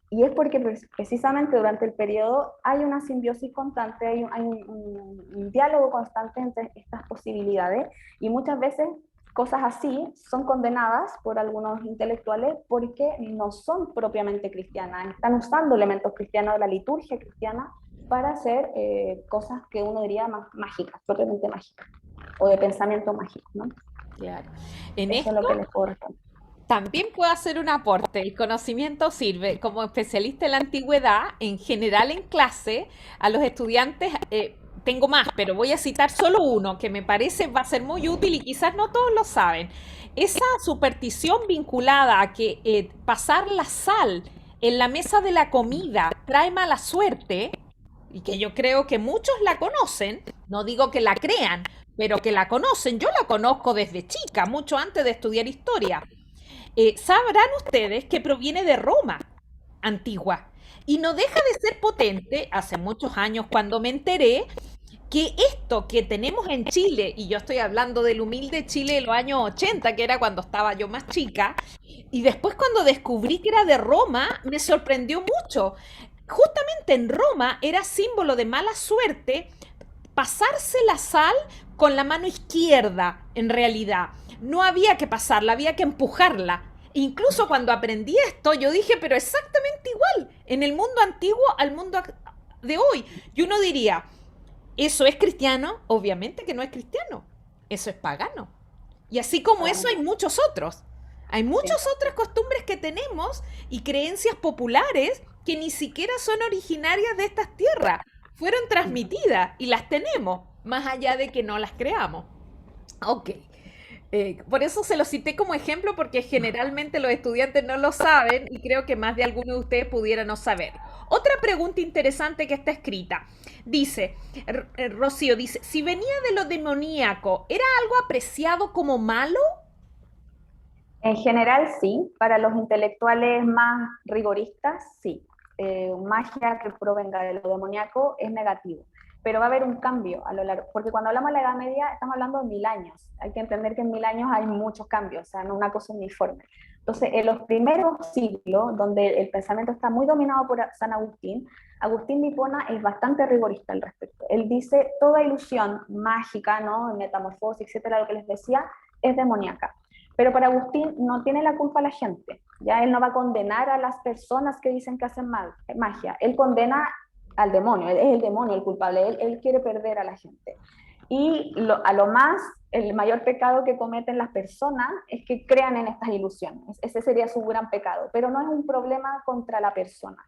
Y es porque precisamente durante el periodo hay una simbiosis constante, hay un diálogo constante entre estas posibilidades y muchas veces cosas así son condenadas por algunos intelectuales porque no son propiamente cristianas, están usando elementos cristianos de la liturgia cristiana para hacer cosas que uno diría más mágicas, propiamente mágicas, o de pensamiento mágico, ¿no? Claro. En Eso es lo esto que les puedo responder. también puedo hacer un aporte. El conocimiento sirve como especialista en la antigüedad, en general en clase, a los estudiantes. Tengo más, pero voy a citar solo uno que me parece va a ser muy útil y quizás no todos lo saben. Esa superstición vinculada a que pasar la sal en la mesa de la comida trae mala suerte, y que yo creo que muchos la conocen, no digo que la crean, pero que la conocen. Yo la conozco desde chica, mucho antes de estudiar historia. Sabrán ustedes que proviene de Roma antigua y no deja de ser potente hace muchos años cuando me enteré que esto que tenemos en Chile, y yo estoy hablando del humilde Chile de los años 80, que era cuando estaba yo más chica, y después cuando descubrí que era de Roma, me sorprendió mucho. Justamente en Roma era símbolo de mala suerte pasarse la sal con la mano izquierda, en realidad. No había que pasarla, había que empujarla. Incluso cuando aprendí esto, yo dije, pero exactamente igual, en el mundo antiguo al mundo de hoy. Y uno diría, ¿eso es cristiano? Obviamente que no es cristiano. Eso es pagano. Y así como eso hay muchos otros. Hay Sí. muchas otras costumbres que tenemos y creencias populares que ni siquiera son originarias de estas tierras. Fueron transmitidas y las tenemos, más allá de que no las creamos. Ok. Por eso se lo cité como ejemplo porque generalmente los estudiantes no lo saben y creo que más de alguno de ustedes pudiera no saber. Otra pregunta interesante que está escrita. Dice, Rocío dice, si venía de lo demoníaco, ¿era algo apreciado como malo? En general sí, para los intelectuales más rigoristas sí. Magia que provenga de lo demoníaco es negativo, pero va a haber un cambio a lo largo, porque cuando hablamos de la Edad Media estamos hablando de 1000 años, hay que entender que en 1000 años hay muchos cambios, o sea, no una cosa uniforme. Entonces, en los primeros siglos, donde el pensamiento está muy dominado por San Agustín, Agustín de Hipona es bastante rigorista al respecto. Él dice, toda ilusión mágica, ¿no? Metamorfosis, etcétera, lo que les decía, es demoníaca. Pero para Agustín no tiene la culpa la gente, ya él no va a condenar a las personas que dicen que hacen magia, él condena al demonio, él es el demonio el culpable, él quiere perder a la gente. Y a lo más, el mayor pecado que cometen las personas es que crean en estas ilusiones, ese sería su gran pecado, pero no es un problema contra la persona.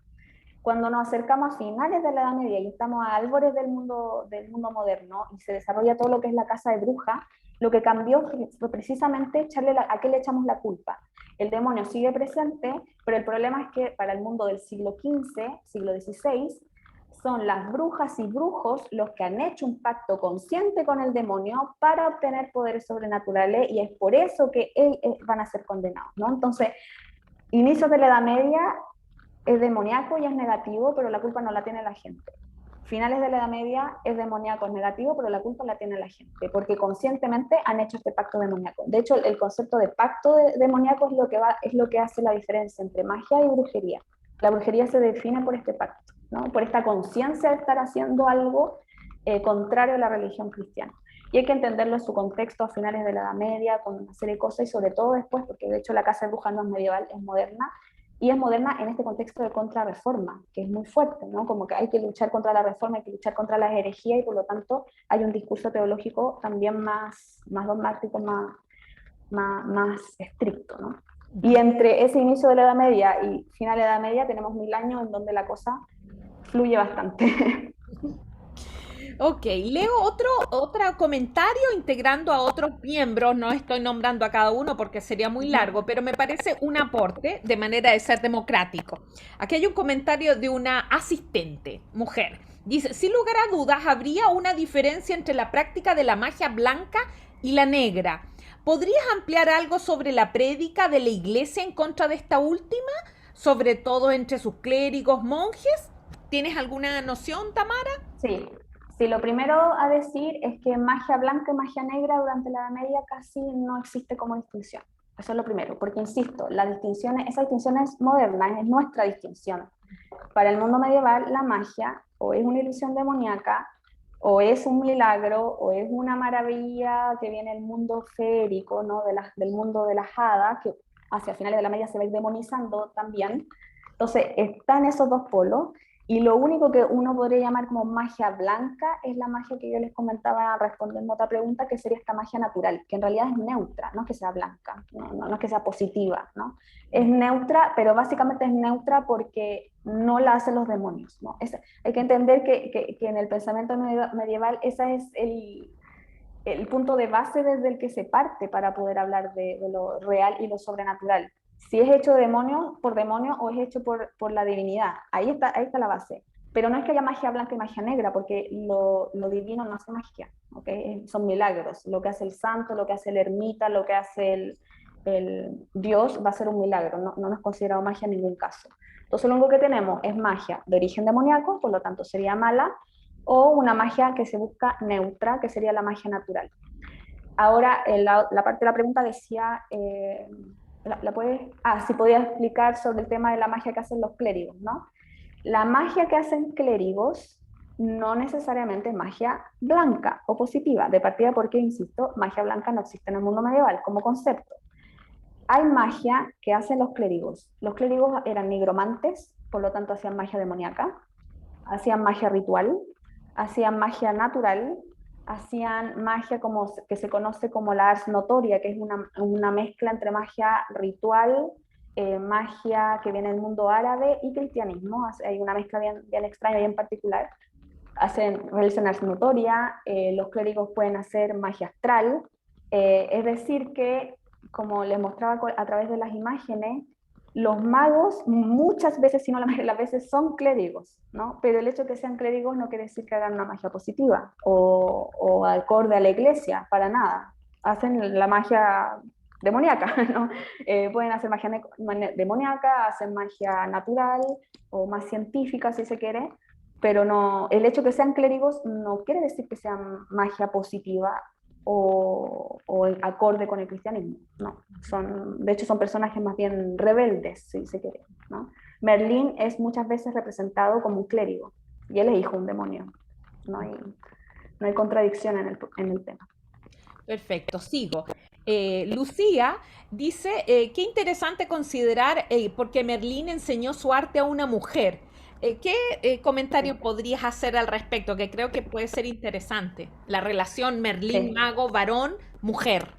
Cuando nos acercamos a finales de la Edad Media y estamos a albores del mundo moderno y se desarrolla todo lo que es la caza de brujas, lo que cambió fue precisamente echarle a qué le echamos la culpa. El demonio sigue presente, pero el problema es que para el mundo del siglo XV, siglo XVI, son las brujas y brujos los que han hecho un pacto consciente con el demonio para obtener poderes sobrenaturales y es por eso que van a ser condenados, ¿no? Entonces, inicios de la Edad Media es demoníaco y es negativo, pero la culpa no la tiene la gente. Finales de la Edad Media es demoníaco, es negativo, pero la culpa la tiene la gente, porque conscientemente han hecho este pacto demoníaco. De hecho, el concepto de pacto demoníaco es lo que hace la diferencia entre magia y brujería. La brujería se define por este pacto, ¿no? Por esta conciencia de estar haciendo algo contrario a la religión cristiana. Y hay que entenderlo en su contexto a finales de la Edad Media, con una serie de cosas, y sobre todo después, porque de hecho la casa de brujas no es medieval, es moderna, y es moderna en este contexto de contrarreforma, que es muy fuerte, ¿no? Como que hay que luchar contra la reforma, hay que luchar contra las herejías, y por lo tanto hay un discurso teológico también más dogmático, más estricto, ¿no? Y entre ese inicio de la Edad Media y final de la Edad Media tenemos 1000 años en donde la cosa fluye bastante. Ok, leo otro comentario integrando a otros miembros, no estoy nombrando a cada uno porque sería muy largo, pero me parece un aporte de manera de ser democrático. Aquí hay un comentario de una asistente, mujer. Dice, sin lugar a dudas, habría una diferencia entre la práctica de la magia blanca y la negra. ¿Podrías ampliar algo sobre la prédica de la iglesia en contra de esta última? Sobre todo entre sus clérigos, monjes. ¿Tienes alguna noción, Tamara? Sí, sí, lo primero a decir es que magia blanca y magia negra durante la Edad Media casi no existe como distinción. Eso es lo primero, porque insisto, esa distinción es moderna, es nuestra distinción. Para el mundo medieval, la magia o es una ilusión demoníaca, o es un milagro, o es una maravilla que viene del mundo férico, ¿no? Del mundo de las hadas, que hacia finales de la media se va a ir demonizando también. Entonces, están esos dos polos, y lo único que uno podría llamar como magia blanca es la magia que yo les comentaba respondiendo a otra pregunta, que sería esta magia natural, que en realidad es neutra, no es que sea blanca, no es que sea positiva, ¿no? Es neutra, pero básicamente es neutra porque no la hacen los demonios, ¿no? Hay que entender que en el pensamiento medieval ese es el punto de base desde el que se parte para poder hablar de lo real y lo sobrenatural. Si es hecho por demonio o es hecho por la divinidad. Ahí está la base. Pero no es que haya magia blanca y magia negra, porque lo divino no hace magia, ¿okay? Son milagros. Lo que hace el santo, lo que hace el ermita, lo que hace el Dios va a ser un milagro. No es considerado magia en ningún caso. Entonces lo único que tenemos es magia de origen demoníaco, por lo tanto sería mala, o una magia que se busca neutra, que sería la magia natural. Ahora, la parte de la pregunta decía, ¿la puedes? Si podía explicar sobre el tema de la magia que hacen los clérigos, ¿no? La magia que hacen clérigos no necesariamente es magia blanca o positiva, de partida porque, insisto, magia blanca no existe en el mundo medieval como concepto. Hay magia que hacen los clérigos. Los clérigos eran nigromantes, por lo tanto hacían magia demoníaca, hacían magia ritual, hacían magia natural, hacían magia como, que se conoce como la ars notoria, que es una mezcla entre magia ritual, magia que viene del mundo árabe y cristianismo. Hay una mezcla bien extraña y en particular. Realizan ars notoria, los clérigos pueden hacer magia astral, es decir que, como les mostraba a través de las imágenes, los magos muchas veces, si no la mayoría de las veces, son clérigos, ¿no? Pero el hecho de que sean clérigos no quiere decir que hagan una magia positiva o acorde a la iglesia, para nada. Hacen la magia demoníaca, ¿no? Pueden hacer magia demoníaca, hacen magia natural o más científica, si se quiere, pero no, el hecho de que sean clérigos no quiere decir que sean magia positiva o acorde con el cristianismo, no. De hecho, son personajes más bien rebeldes, si se quiere, ¿no? Merlín es muchas veces representado como un clérigo, y él es hijo de un demonio. No hay, no hay contradicción en el tema. Perfecto, sigo. Lucía dice, qué interesante considerar, porque Merlín enseñó su arte a una mujer. ¿Qué comentario podrías hacer al respecto? Que creo que puede ser interesante. La relación Merlín, Sí. mago, varón, mujer.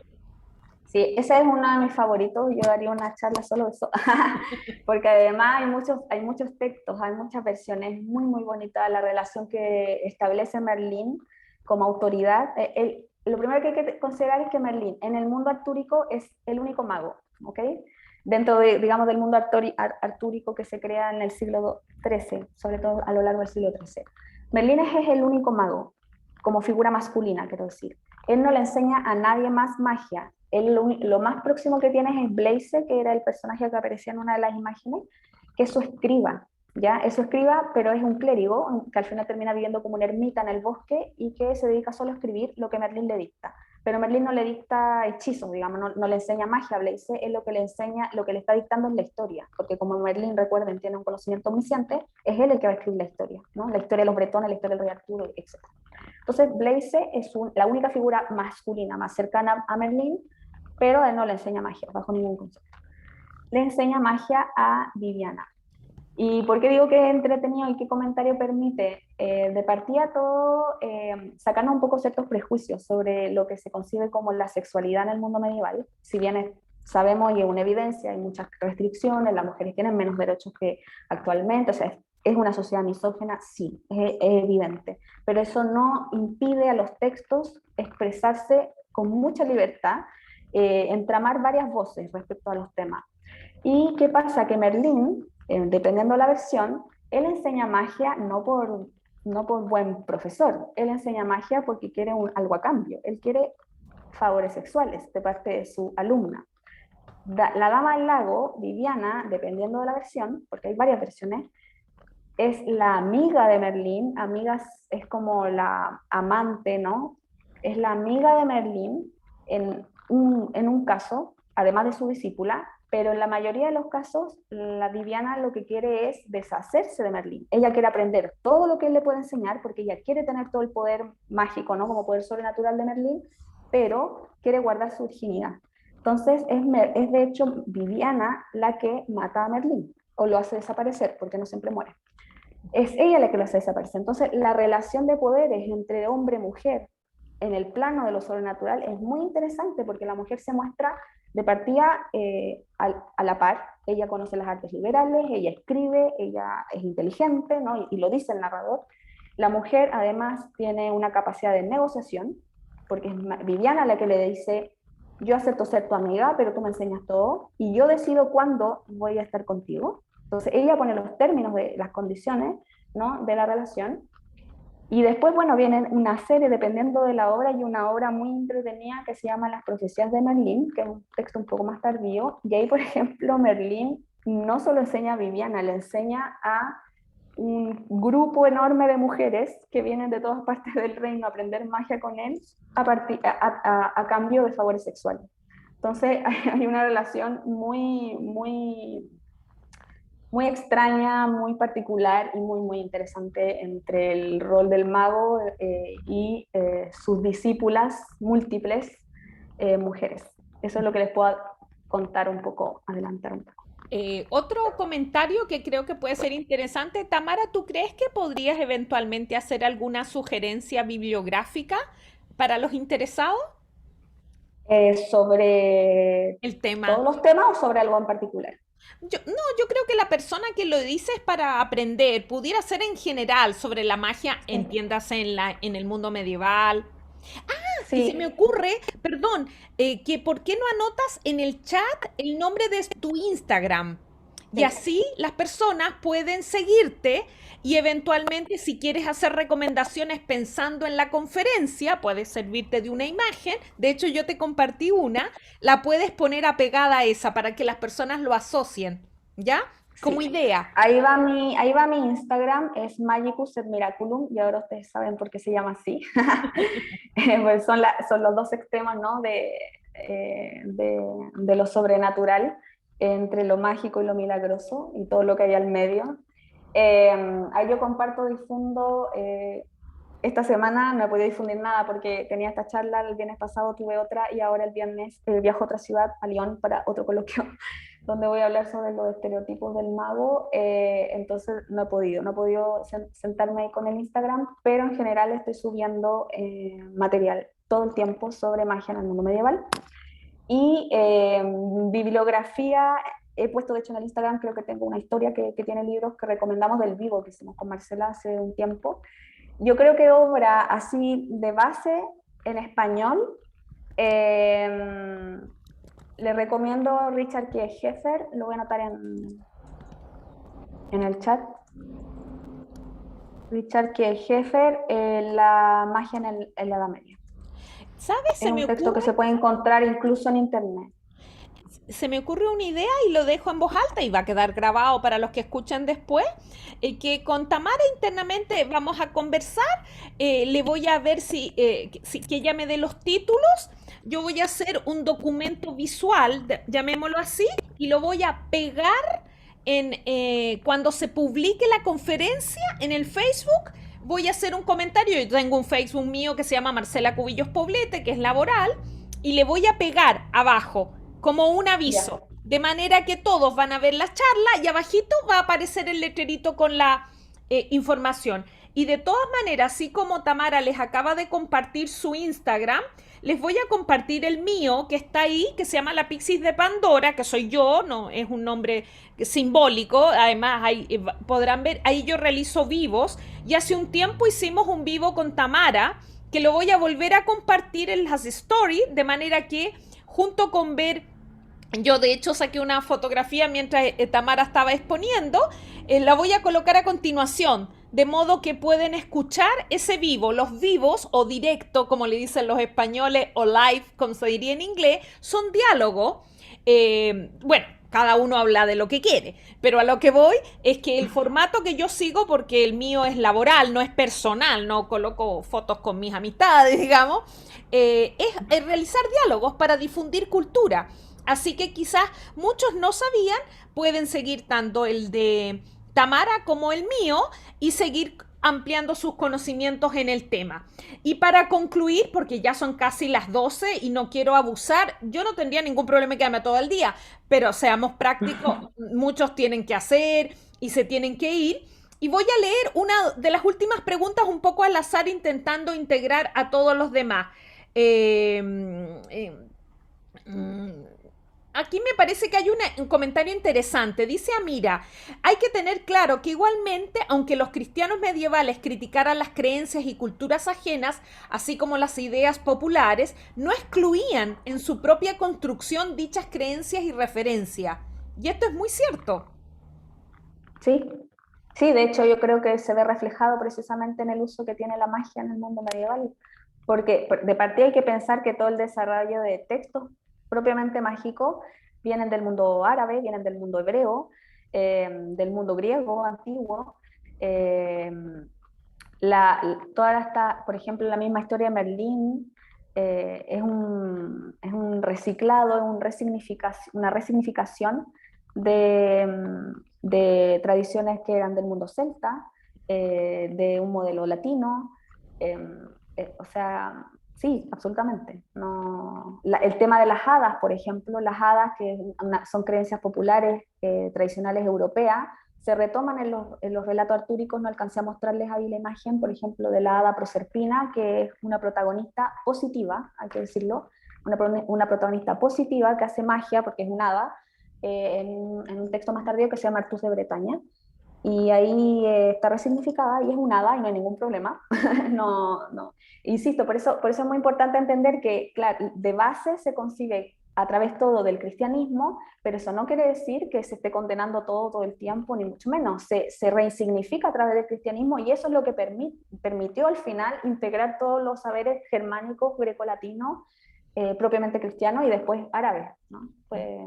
Sí, ese es uno de mis favoritos. Yo daría una charla solo de eso, porque además hay muchos textos, hay muchas versiones muy bonitas de la relación que establece Merlín como autoridad. Lo primero que hay que considerar es que Merlín en el mundo artúrico es el único mago, ¿ok? Dentro de, digamos, del mundo artúrico que se crea en el siglo XIII, sobre todo a lo largo del siglo XIII. Merlín es el único mago, como figura masculina, quiero decir. Él no le enseña a nadie más magia. Él lo más próximo que tiene es Blaise, que era el personaje que aparecía en una de las imágenes, que es su escriba, ¿ya? Es su escriba, pero es un clérigo, que al final termina viviendo como un ermita en el bosque y que se dedica solo a escribir lo que Merlín le dicta. Pero Merlín no le dicta hechizos, digamos, no le enseña magia a Blaise, él lo que le enseña, lo que le está dictando es la historia, porque como Merlín, recuerden, tiene un conocimiento omnisciente, es él el que va a escribir la historia, ¿no? La historia de los bretones, la historia del rey Arturo, etc. Entonces, Blaise es la única figura masculina más cercana a Merlín, pero a él no le enseña magia, bajo ningún concepto. Le enseña magia a Viviana. ¿Y por qué digo que es entretenido y qué comentario permite? De partida todo, sacarnos un poco ciertos prejuicios sobre lo que se concibe como la sexualidad en el mundo medieval. Si bien sabemos y es una evidencia, hay muchas restricciones, las mujeres tienen menos derechos que actualmente, o sea, ¿Es una sociedad misógina? Sí, es evidente, pero eso no impide a los textos expresarse con mucha libertad, entramar varias voces respecto a los temas. ¿Y qué pasa? Que Merlín, dependiendo de la versión, él enseña magia no por buen profesor, él enseña magia porque quiere algo a cambio, él quiere favores sexuales de parte de su alumna. La dama del lago, Viviana, dependiendo de la versión, porque hay varias versiones, es la amiga de Merlín, amigas es como la amante, ¿no? Es la amiga de Merlín en un caso, además de su discípula, pero en la mayoría de los casos, la Viviana lo que quiere es deshacerse de Merlín. Ella quiere aprender todo lo que él le puede enseñar, porque ella quiere tener todo el poder mágico, ¿no? Como poder sobrenatural de Merlín, pero quiere guardar su virginidad. Entonces, es de hecho Viviana la que mata a Merlín, o lo hace desaparecer, porque no siempre muere. Es ella la que lo hace desaparecer. Entonces, la relación de poderes entre hombre y mujer en el plano de lo sobrenatural es muy interesante porque la mujer se muestra de partida a la par. Ella conoce las artes liberales, ella escribe, ella es inteligente, ¿no? Y lo dice el narrador. La mujer además tiene una capacidad de negociación, porque es Viviana la que le dice, yo acepto ser tu amiga, pero tú me enseñas todo, y yo decido cuándo voy a estar contigo. Entonces ella pone los términos de las condiciones, ¿no? De la relación. Y después, bueno, viene una serie, dependiendo de la obra, y una obra muy entretenida que se llama Las profecías de Merlín, que es un texto un poco más tardío. Y ahí, por ejemplo, Merlín no solo enseña a Viviana, le enseña a un grupo enorme de mujeres que vienen de todas partes del reino a aprender magia con él a cambio de favores sexuales. Entonces hay una relación muy extraña, muy particular y muy interesante entre el rol del mago y sus discípulas múltiples mujeres. Eso es lo que les puedo contar un poco, adelantar un poco. Otro comentario que creo que puede ser interesante, Tamara, ¿tú crees que podrías eventualmente hacer alguna sugerencia bibliográfica para los interesados? ¿Sobre El tema. todos los temas o sobre algo en particular? No, yo creo que la persona que lo dice es para aprender, pudiera ser en general sobre la magia, Sí, entiéndase en el mundo medieval. Y se me sí, ocurre, perdón, que ¿por qué no anotas en el chat el nombre de tu Instagram? Y sí. así las personas pueden seguirte y eventualmente si quieres hacer recomendaciones pensando en la conferencia, puedes servirte de una imagen. De hecho, yo te compartí una, la puedes poner apegada a esa para que las personas lo asocien, ¿ya? Como Sí, idea. ahí va mi Instagram, es Magicus et Miraculum, y ahora ustedes saben por qué se llama así. Pues son los dos extremos, ¿no? De lo sobrenatural, entre lo mágico y lo milagroso, y todo lo que hay al medio. Ahí yo comparto, difundo. Esta semana no he podido difundir nada porque tenía esta charla, el viernes pasado tuve otra y ahora el viernes viajo a otra ciudad, a Lyon, para otro coloquio donde voy a hablar sobre los estereotipos del mago. Entonces no he podido sentarme con el Instagram, pero en general estoy subiendo material todo el tiempo sobre magia en el mundo medieval. Y bibliografía, he puesto de hecho en el Instagram, creo que tengo una historia que tiene libros que recomendamos del vivo que hicimos con Marcela hace un tiempo. Yo creo que obra así de base en español, eh, le recomiendo Richard Kieshefer, lo voy a anotar en el chat. Richard Kieshefer, La magia en la Edad Media. ¿Sabes? Es un texto que se puede encontrar incluso en internet. Se me ocurre una idea y lo dejo en voz alta y va a quedar grabado para los que escuchen después, que con Tamara internamente vamos a conversar, le voy a ver si que ella me dé los títulos, yo voy a hacer un documento visual, llamémoslo así, y lo voy a pegar cuando se publique la conferencia en el Facebook. Voy a hacer un comentario, yo tengo un Facebook mío que se llama Marcela Cubillos Poblete, que es laboral, y le voy a pegar abajo como un Ya. aviso, de manera que todos van a ver la charla y abajito va a aparecer el letrerito con la información. Y de todas maneras, así como Tamara les acaba de compartir su Instagram, les voy a compartir el mío, que está ahí, que se llama La Pixis de Pandora, que soy yo, no es un nombre simbólico. Además, ahí, podrán ver, ahí yo realizo vivos, y hace un tiempo hicimos un vivo con Tamara, que lo voy a volver a compartir en las stories, de manera que junto con ver, yo de hecho saqué una fotografía mientras Tamara estaba exponiendo, la voy a colocar a continuación, de modo que pueden escuchar ese vivo. Los vivos o directo, como le dicen los españoles, o live, como se diría en inglés, son diálogos. Bueno, cada uno habla de lo que quiere, pero a lo que voy es que el formato que yo sigo, porque el mío es laboral, no es personal, no coloco fotos con mis amistades, digamos, es realizar diálogos para difundir cultura. Así que quizás muchos no sabían, pueden seguir tanto el de Tamara como el mío y seguir ampliando sus conocimientos en el tema. Y para concluir, porque ya son casi las 12 y no quiero abusar, yo no tendría ningún problema en quedarme todo el día, pero seamos prácticos, muchos tienen que hacer y se tienen que ir. Y voy a leer una de las últimas preguntas un poco al azar, intentando integrar a todos los demás. Eh, eh, mm, Aquí me parece que hay un comentario interesante. Dice Amira, hay que tener claro que igualmente, aunque los cristianos medievales criticaran las creencias y culturas ajenas, así como las ideas populares, no excluían en su propia construcción dichas creencias y referencias. Y esto es muy cierto. Sí, sí, de hecho yo creo que se ve reflejado precisamente en el uso que tiene la magia en el mundo medieval, porque de partida hay que pensar que todo el desarrollo de textos propiamente mágicos vienen del mundo árabe, vienen del mundo hebreo, del mundo griego antiguo. eh, Toda esta, por ejemplo, la misma historia de Merlín es un reciclado, una resignificación de tradiciones que eran del mundo celta, de un modelo latino. eh, o sea, sí, absolutamente. No, el tema de las hadas, por ejemplo, las hadas, que son creencias populares tradicionales europeas, se retoman en los relatos artúricos. No alcancé a mostrarles ahí la imagen, por ejemplo, de la hada Proserpina, que es una protagonista positiva, hay que decirlo, una protagonista positiva que hace magia porque es una hada, en un texto más tardío que se llama Artus de Bretaña. Y ahí está resignificada y es un hada y no hay ningún problema. No, no. Insisto, por eso es muy importante entender que, claro, de base se concibe a través todo del cristianismo, pero eso no quiere decir que se esté condenando todo el tiempo, ni mucho menos. Se resignifica a través del cristianismo y eso es lo que permitió al final integrar todos los saberes germánicos, grecolatinos, propiamente cristianos y después árabes, ¿no? Pues,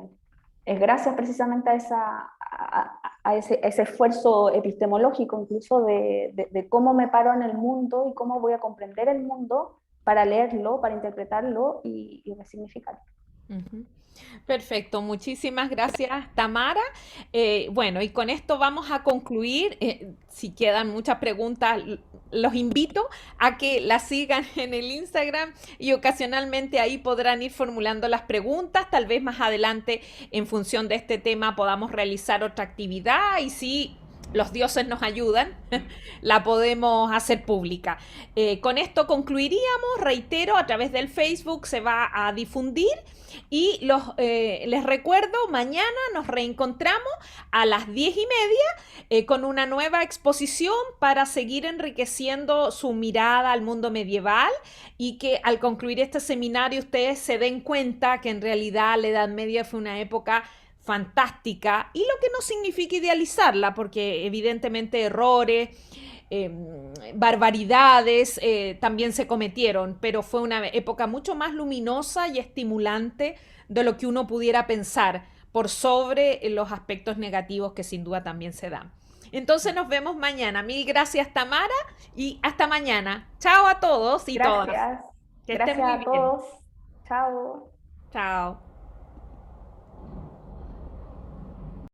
es gracias precisamente a ese esfuerzo epistemológico, incluso de cómo me paro en el mundo y cómo voy a comprender el mundo para leerlo, para interpretarlo y resignificarlo. Ujú. Perfecto, muchísimas gracias, Tamara. Bueno, y con esto vamos a concluir. Si quedan muchas preguntas, los invito a que la sigan en el Instagram y ocasionalmente ahí podrán ir formulando las preguntas. Tal vez más adelante, en función de este tema, podamos realizar otra actividad y si los dioses nos ayudan, la podemos hacer pública. Con esto concluiríamos, reitero, a través del Facebook se va a difundir y les recuerdo, mañana nos reencontramos a las 10:30 con una nueva exposición para seguir enriqueciendo su mirada al mundo medieval y que al concluir este seminario ustedes se den cuenta que en realidad la Edad Media fue una época fantástica y lo que no significa idealizarla, porque evidentemente errores, eh, barbaridades también se cometieron, pero fue una época mucho más luminosa y estimulante de lo que uno pudiera pensar, por sobre los aspectos negativos que sin duda también se dan. Entonces nos vemos mañana. Mil gracias, Tamara, y hasta mañana. Chao a todos y todas. Gracias, Que estén gracias muy a bien. todos. Chao. Chao.